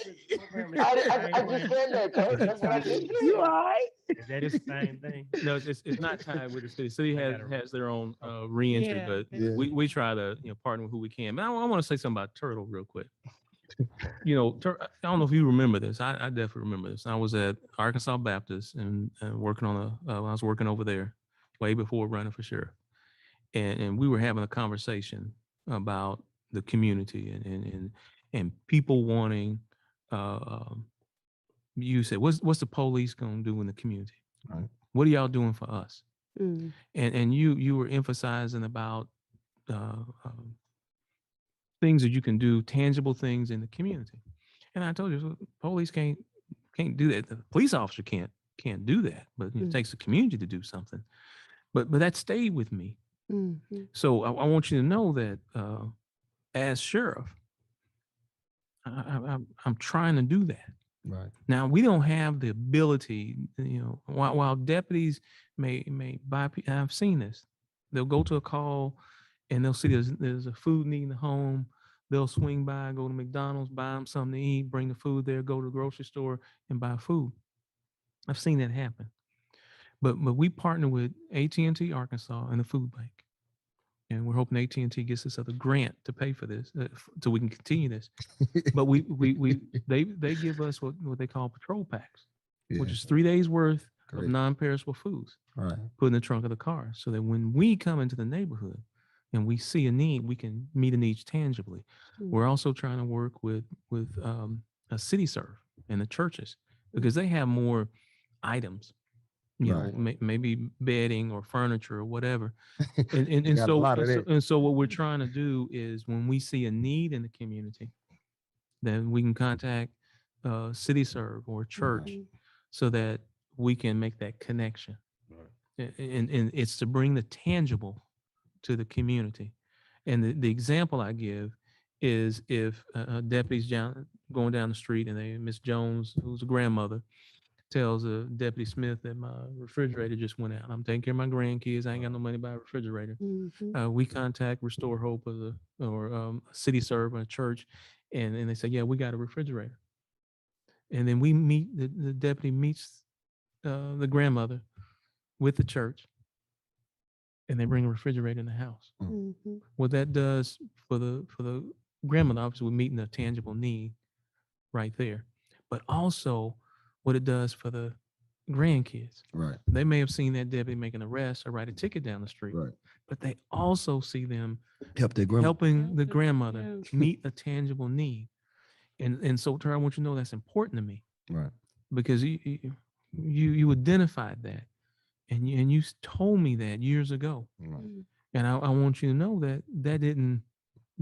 I just said that, Coach. That's what I just said. You all right? Is that the same thing? No, it's not tied with the city. City has their own reentry, but we try to partner with who we can. But I want to say something about Turtle real quick. I don't know if you remember this. I definitely remember this. I was at Arkansas Baptist and working on I was working over there way before running for sheriff, and we were having a conversation about the community and people wanting. You said, what's the police gonna do in the community? Right. What are y'all doing for us? And you were emphasizing about things that you can do, tangible things in the community. And I told you, police can't do that. The police officer can't do that, but it takes the community to do something. But that stayed with me. So I want you to know that as sheriff, I'm trying to do that. Right. Now we don't have the ability, while deputies may buy. I've seen this. They'll go to a call, and they'll see there's a food need in the home. They'll swing by, go to McDonald's, buy them something to eat, bring the food there, go to the grocery store and buy food. I've seen that happen. But we partner with AT&T Arkansas and the food bank. And we're hoping AT&T gets us a grant to pay for this, so we can continue this. But they give us what they call patrol packs, which is 3 days worth of non-perishable foods, put in the trunk of the car, so that when we come into the neighborhood and we see a need, we can meet the needs tangibly. We're also trying to work with a city serve and the churches, because they have more items. Maybe bedding or furniture or whatever. And so what we're trying to do is, when we see a need in the community, then we can contact City Serve or church, so that we can make that connection. And it's to bring the tangible to the community. And the example I give is, if a deputy's going down the street and Miss Jones, who's a grandmother, tells Deputy Smith that my refrigerator just went out. I'm taking care of my grandkids. I ain't got no money to buy a refrigerator. We contact Restore Hope or City Serve or a church, and they say, yeah, we got a refrigerator. And then we meet, the deputy meets the grandmother with the church, and they bring a refrigerator in the house. What that does for the grandmother, obviously, we're meeting a tangible need right there, but also what it does for the grandkids. Right. They may have seen that deputy make an arrest or write a ticket down the street, but they also see them helping the grandmother meet a tangible need. And so, Tara, I want you to know that's important to me. Right. Because you identified that, and you told me that years ago. Right. And I want you to know that didn't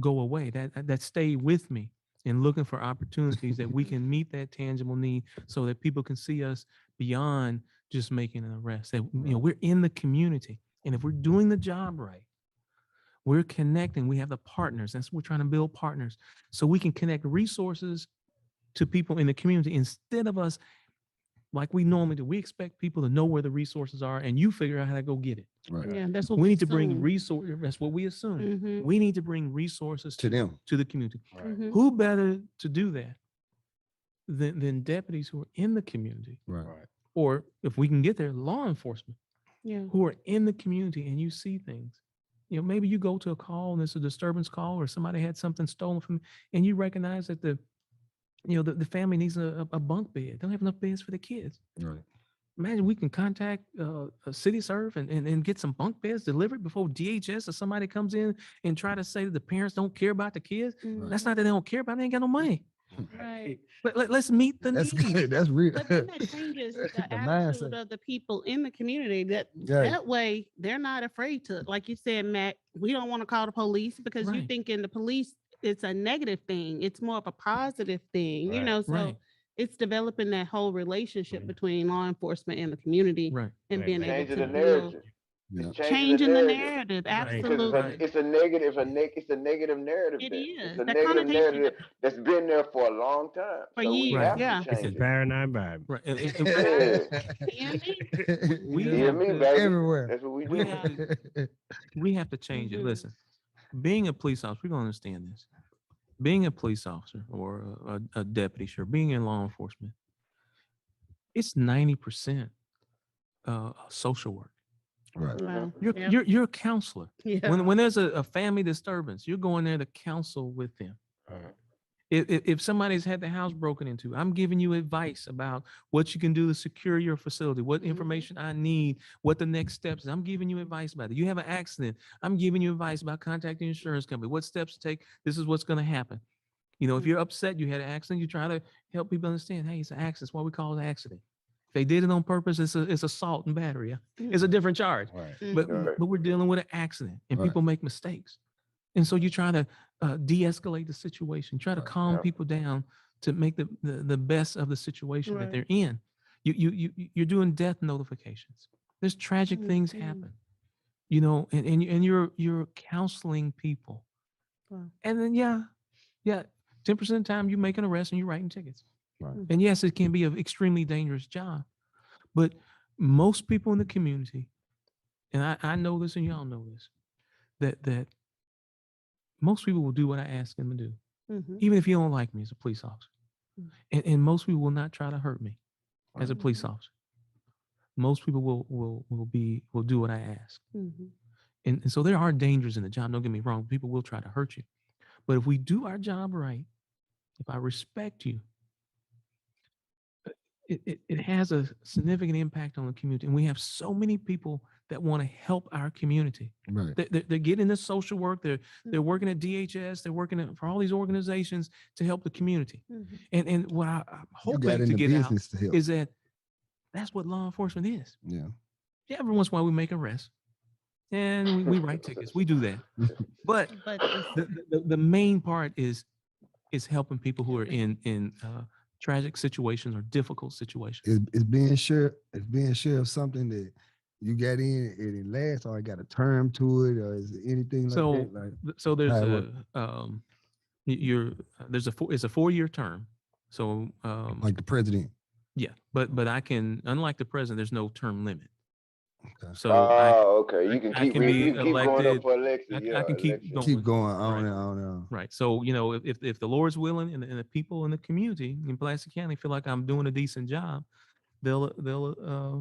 go away. That stayed with me. And looking for opportunities that we can meet that tangible need, so that people can see us beyond just making an arrest. That we're in the community, and if we're doing the job right, we're connecting. We have the partners. That's what we're trying to build, partners, so we can connect resources to people in the community, instead of us, like we normally do. We expect people to know where the resources are, and you figure out how to go get it. Right. Yeah, that's what we need to bring resources. That's what we assume. We need to bring resources to them, to the community. Right. Who better to do that than deputies who are in the community? Right. Or if we can get there, law enforcement, who are in the community, and you see things. Maybe you go to a call and it's a disturbance call, or somebody had something stolen from, and you recognize that the family needs a bunk bed. They don't have enough beds for the kids. Right. Imagine we can contact a City Serve and get some bunk beds delivered before DHS or somebody comes in and try to say that the parents don't care about the kids. That's not that they don't care about it. They ain't got no money. Right. Let's meet the need. Good. That's real. But then that changes the attitude of the people in the community. That way, they're not afraid to, like you said, Matt, we don't want to call the police, because you think in the police, it's a negative thing. It's more of a positive thing, so it's developing that whole relationship between law enforcement and the community, Right. and Right, being right. able Changing to the build, narrative. Yeah. It's changing the narrative. Right. Because Absolutely. it's a negative, it's a negative narrative. It there. is. It's a The negative connotation narrative that's been there for a long time. For So we years, have yeah. to It's change a it. paradigm Bible. Right. Yeah. We Hear have me, to- baby. Everywhere. That's what we we do. have to, we have to change it. Mhm. Listen, being a police officer, we're gonna understand this. Being a police officer or a deputy, sure, being in law enforcement, it's 90% social work. Right. Wow. You're Yep. you're a counselor. Yeah. When there's a family disturbance, you're going there to counsel with them. If somebody's had the house broken into, I'm giving you advice about what you can do to secure your facility, what Mhm. information I need, what the next steps is. I'm giving you advice about it. You have an accident, I'm giving you advice about contacting your insurance company, what steps to take. This is what's going to happen. You know, if you're upset, you had an accident, you try to help people understand, hey, it's an accident. It's what we call an accident. If they did it on purpose, it's assault and battery. It's a different charge. Right. But Mhm. Right. but we're dealing with an accident, and Right. people make mistakes. And so you try to de-escalate the situation, try to Right. calm Yeah. people down to make the best of the situation that Right. they're in. You're doing death notifications. There's tragic things Mhm. happen, you know, and you're counseling people. Wow. And then yeah, 10% of the time you make an arrest and you're writing tickets. Right. And yes, it can be an extremely dangerous job, but most people in the community, and I know this and y'all know this, that most people will do what I ask them to do, Mhm. even if you don't like me as a police officer. Mm. And most people will not try to hurt me as a police Mhm. officer. Most people will do what I ask. Mhm. And so there are dangers in the job. Don't get me wrong. People will try to hurt you. But if we do our job right, if I respect you, it has a significant impact on the community. And we have so many people that want to help our community. Right. They're getting this social work. They're working at DHS. They're working for all these organizations to help the community. Mhm. And what I'm You got hoping in to the get out business to help. is that that's what law enforcement is. Yeah. Yeah, every once in a while we make arrests and we write tickets. We do that. But But it's, the main part is helping people who are in tragic situations or difficult situations. It's being sure. It's being sure of something that you got in and it lasts, or I got a term to it, or is it anything like So that? Like so there's how it it's a 4-year term. So like the president. yeah, but I can, unlike the president, there's no term limit. Okay. So Okay. You can I keep can be you can keep going elected. up for election. I can keep election. going. Keep going on Right. and on and on. Right. So, you know, if the Lord's willing and the people in the community in Pulaski County feel like I'm doing a decent job, they'll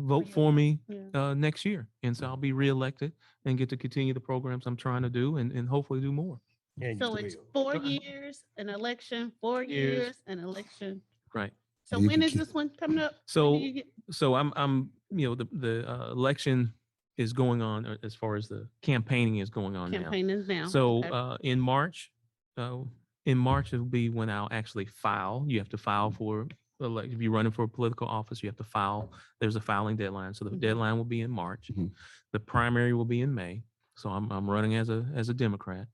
vote for me yeah. next year. And so I'll be reelected and get to continue the programs I'm trying to do and hopefully do more. Yeah, So it's 4 years, an election, 4 Years. years, an election. Right. So You when can is keep- this one coming up? When So do you get- so I'm you know, the election is going on as far as the campaigning is going on now. campaign is now. So Okay. in March it'll be when I'll actually file. You have to file for if you're running for a political office, you have to file. There's a filing deadline. So the Mhm. deadline will be in March. Mhm. The primary will be in May. So I'm running as a Democrat.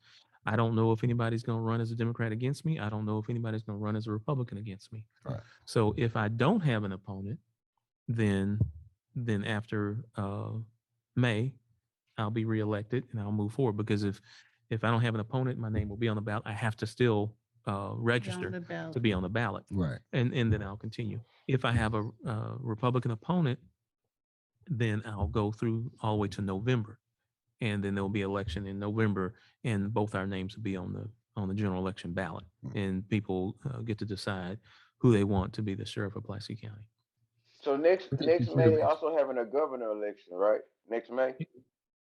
I don't know if anybody's going to run as a Democrat against me. I don't know if anybody's going to run as a Republican against me. Right. So if I don't have an opponent, then after May, I'll be reelected and I'll move forward, because if I don't have an opponent, my name will be on the ballot. I have to still register the ballot. to be on the ballot, Right. and then I'll continue. If I have a Republican opponent, then I'll go through all the way to November, and then there'll be election in November, and both our names will be on the general election ballot, and people get to decide who they want to be the sheriff of Pulaski County. So next May they also having a governor election, right? Next May.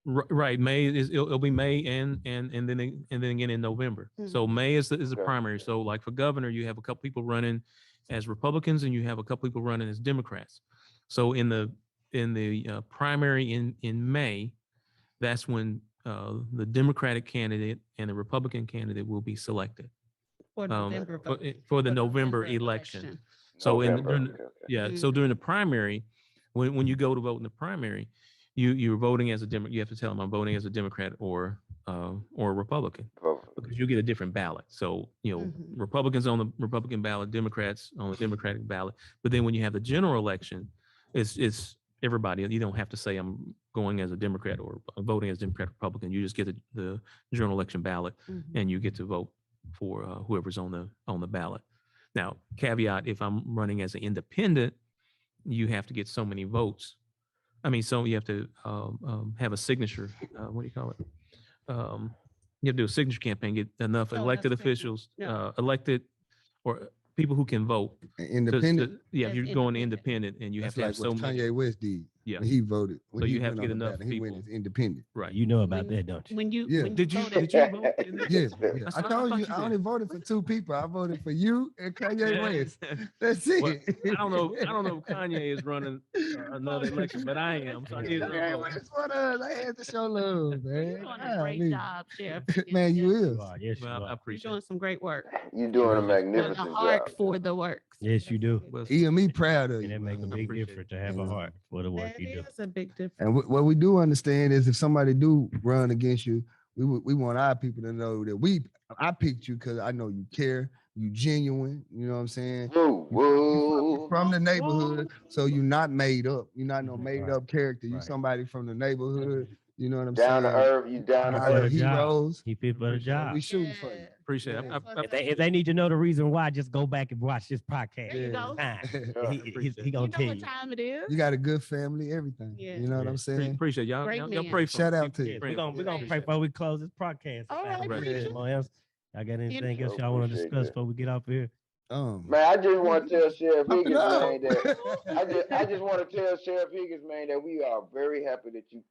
Right, May it'll be May and then again in November. So May is the Okay. primary. So like for governor, you have a couple people running as Republicans and you have a couple people running as Democrats. So in the primary in May, that's when the Democratic candidate and the Republican candidate will be selected For November vote. for the November election. So November. during Okay. yeah, so during the primary, when you go to vote in the primary, you're voting as a Democrat. You have to tell them I'm voting as a Democrat or a Republican, because you get a different ballot. So Republicans on the Republican ballot, Democrats on the Democratic ballot. But then when you have the general election, it's everybody. You don't have to say I'm going as a Democrat or voting as Democrat, Republican. You just get the general election ballot, and you get to vote for whoever's on the ballot. Now, caveat: if I'm running as an independent, you have to get so many votes. I mean, so you have to have a signature. What do you call it? You have to do a signature campaign, get enough elected officials, elected or people who can vote. Independent. If you're going independent, and you have to have so many. Kanye West did. Yeah, when he voted. So you have to get enough people. He went as independent. Right. You know about that, don't you? When you Did you vote? Yes. I told you I only voted for 2 people. I voted for you and Kanye West. That's it. Well, I don't know if Kanye is running another election, but I am. So I did I had to show love, man. You're doing a great job, Sheriff. Man, you is. Yes, you Well, I are. appreciate You're doing some great work. You're doing a The magnificent heart job. for the works. Yes, you do. it. EME proud of And you. that makes a man. big appreciate difference to have a heart for the work That you do. is a big difference. And what we do understand is if somebody do run against you, we want our people to know that I picked you because I know you care, you genuine, you know what I'm saying? Woo, woo. From the neighborhood, so you're not made up. You're not no made up character. You Right. somebody from the neighborhood. You know what I'm Down to saying? earth, you down to Down to earth. earth. Heroes. Keep people for the job. We shooting for you. Yeah. Appreciate it. If they need to know the reason why, just go back and watch this podcast. There you go. Fine. Yeah. He You gonna know tell what you. time it is? You got a good family, everything. Yeah. You know what I'm saying? Appreciate y'all. Great Y'all man. pray for Shout me. out to you. Yes, Pray we're for gonna me. pray Appreciate before we close this podcast. All right, appreciate it. Anyone else? I got anything else y'all want to Appreciate discuss that. before we get off here? Man, I just want to tell Sheriff Pump it Higgins, up. man, that I just want to tell Sheriff Higgins, man, that we are very happy that you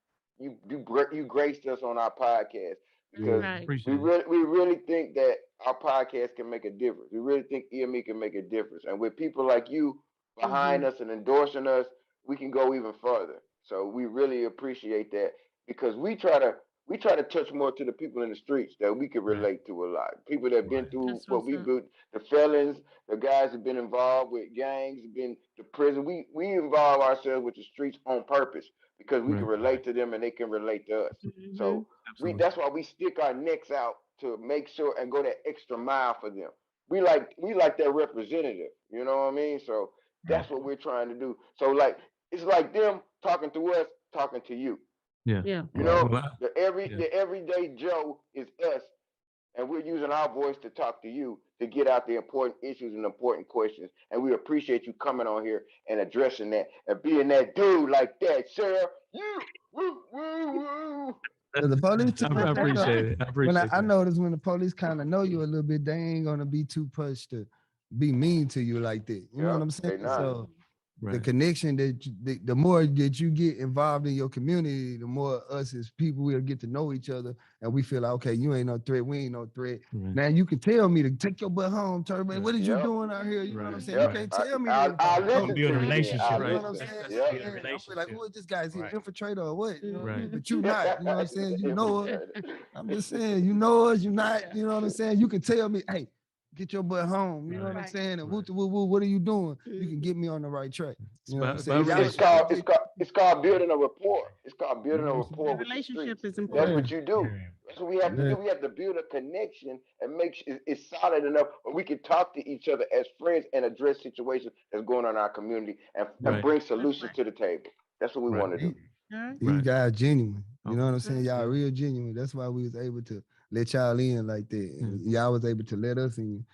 graced us on our podcast, because Right. Appreciate it. we really think that our podcast can make a difference. We really think EME can make a difference, and with people like you behind us and endorsing us, we can go even further. So we really appreciate that, because we try to touch more to the people in the streets that we can relate to a lot. People that have been through That's what what's we've up. been, the felons, the guys that have been involved with gangs, been to prison. We involve ourselves with the streets on purpose, because we can Right. relate to them and they can relate to us. Mhm. So Absolutely. that's why we stick our necks out to make sure and go that extra mile for them. We like their representative, you know what I mean? So that's what we're trying to do. So like, it's like them talking to us, talking to you. Yeah. Yeah. You know, Well, the everyday Joe is us, and we're using our voice to talk to you to get out the important issues and important questions. And we appreciate you coming on here and addressing that and being that dude like that, Sheriff. You, woo, woo, woo. The police I appreciate it. I appreciate I that. notice when the police kind of know you a little bit, they ain't gonna be too pushed to be mean to you like that. You know what I'm they saying? not. So the Right. connection the more that you get involved in your community, the more us as people will get to know each other, and we feel like, okay, you ain't no threat, we ain't no threat. Right. Now you can tell me to take your butt home, Turban. What is you Yep. doing out here? You know what I'm Right. saying? Yep. You can't tell me I that. listen Build to a you, relationship, I You know what I'm listen. saying? Yep. Yeah, I feel like, who is this guy's here, Right. infiltrator or what? You know? Right. But you not, you know what I'm saying? You know us. I'm just saying, you know us, you not, you know what I'm saying? You can tell me, hey, get your butt home. You know what I'm Right. saying? And Right. what are you doing? You can get me on the right track. You know what I'm It's saying? about Y'all- relationship. It's called building a rapport. It's called building a rapport with the Relationship streets. is That's important. what you do. That's what we have to Yeah. do. We have to build a connection and make sure it's solid enough where we can talk to each other as friends and address situations that's going on in our community and Right. bring solutions right. to the table. That's what we Right. want to do. All right. These Right. guys genuine. You know what I'm saying? Okay. Y'all real genuine. That's why we was able to let y'all in like that. And y'all was able to let us in.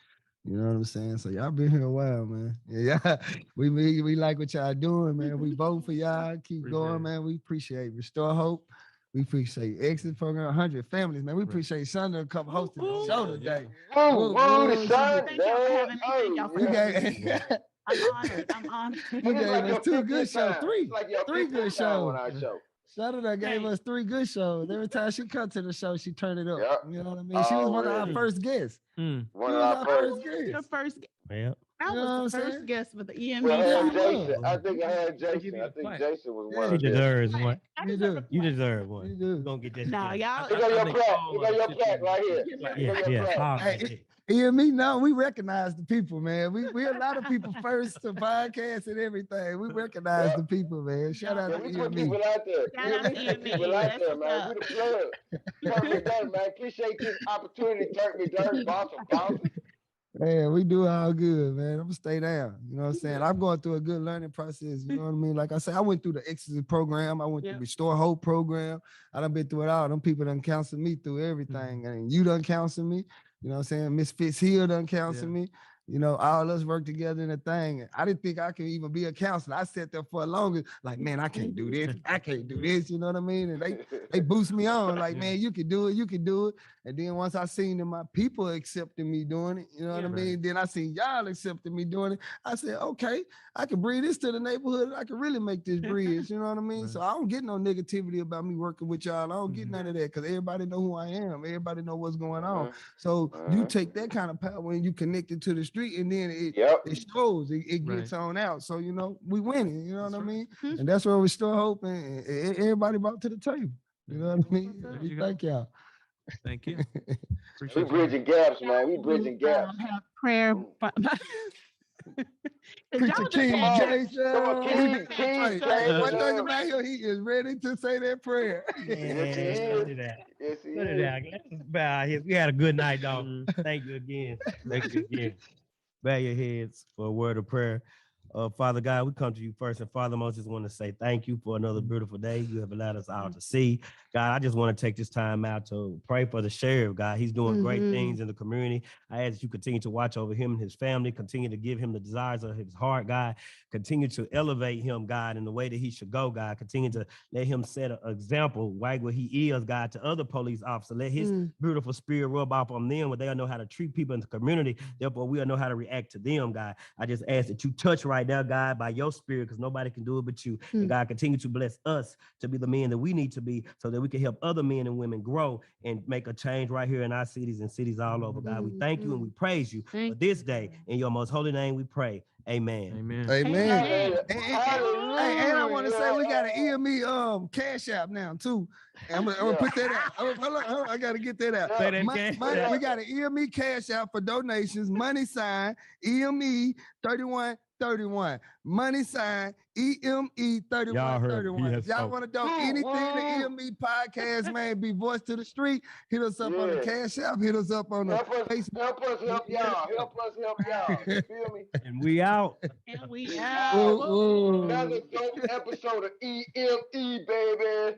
You know what I'm saying? So y'all been here a while, man. Yeah, we like what y'all doing, man. We vote for y'all. Keep Appreciate going, it. man. We appreciate Restore Hope. We appreciate Exit Program, 100 Families, man. We Right. appreciate Shonda come hosting the show today. Woo, Woo, woo, woo, the sun. Thank y'all for having me. Thank y'all for You having me. gave, I'm honored. I'm honored. you It's gave like us your 2 good 50th shows, time. 3. It's like your 3 50th good time on shows. our show. Shonda gave Hey. us 3 good shows. Every time she come to the show, she turned it up. Yep. You know what I mean? She was one of our Already. first guests. Mm. One She of was our our first. first Your guest. first. Well, I You know what I'm was the first saying? guest with the EME. Well, I had Yeah, podcast. Jason. I think I had They give Jason. you I a think plaque. Jason was Yeah. one you of them. deserve one. I You deserve do. a You plaque. deserve You one. do. We're gonna get that No, together. y'all. Here go your think plaque. all Here go your shit plaque right here. Give me a Here go Yeah, your yeah. plaque. Paul, Hey, EME, no, we recognize the people, man. We a lot of people first to podcast and everything. We recognize the people, man. Shout out to we put EME. people out there. Shout out to We put EME. people out That's there, what's man. up. We the plug. Turk me dirt, man. Appreciate this opportunity. Turk me dirt, boss of bosses. Man, we do all good, man. I'm gonna stay down. You know what I'm saying? I'm going through a good learning process. You know what I mean? Like I said, I went through the Exodus program. I went through the Restore Hope program. I done been through it all. Them people done counseled me through everything. And you done counseled me. You know what I'm saying? Miss Fitzhill done counseled me. You know, all us work together in a thing. I didn't think I could even be a counselor. I sat there for a longer, like, man, I can't do this. I can't do this. You know what I mean? And they boost me on, like, man, you can do it. You can do it. And then once I seen that my people accepting me doing it, you know what I mean? Then I seen y'all accepting me doing it. I said, okay, I can bring this to the neighborhood. I can really make this bridge. You know what I mean? So I don't get no negativity about me working with y'all. I don't get none of that because everybody know who I am. Everybody know what's going on. So you take that kind of power and you connect it to the street, and then it shows. It gets on out. So you know we winning. You know what I mean? And that's where we still hope and everybody brought to the table. You know what I mean? We thank y'all. Thank you. We bridging gaps, man. We bridging gaps. Have prayer. Preacher King Jason. Come on, King Jason. One thing about him, he is ready to say that prayer. Yes, he is. Look at that. Yes, he Look at is. that. Let's bow our heads. We had a good night, dog. Thank you again. Thank you again. Bow your heads for a word of prayer. Father God, we come to you first and foremost. Just want to say thank you for another beautiful day you have allowed us all to see. God, I just want to take this time out to pray for the sheriff, God. He's doing great things in the community. I ask you continue to watch over him and his family, continue to give him the desires of his heart, God. Continue to elevate him, God, in the way that he should go, God. Continue to let him set an example right where he is, God, to other police officers. Let his beautiful spirit rub off on them where they'll know how to treat people in the community. Therefore, we'll know how to react to them, God. I just ask that you touch right now, God, by your spirit, because nobody can do it but you. And God, continue to bless us to be the men that we need to be so that we can help other men and women grow and make a change right here in our cities and cities all over, God. We thank you and we praise you for this day. In your most holy name we pray. Amen. Amen. Amen. And I want to say we got an EME Cash App now too. And I'm gonna put that out. Hold on, I gotta get that out. We got an EME Cash App for donations. Money sign EME 3131. Money sign EME 3131. Y'all want to do anything to EME podcast, man? Be voice to the street. Hit us up on the Cash App. Hit us up on the Facebook. Help us help y'all. Help us help y'all. You feel me? And we out. And we out. Another dope episode of EME, baby.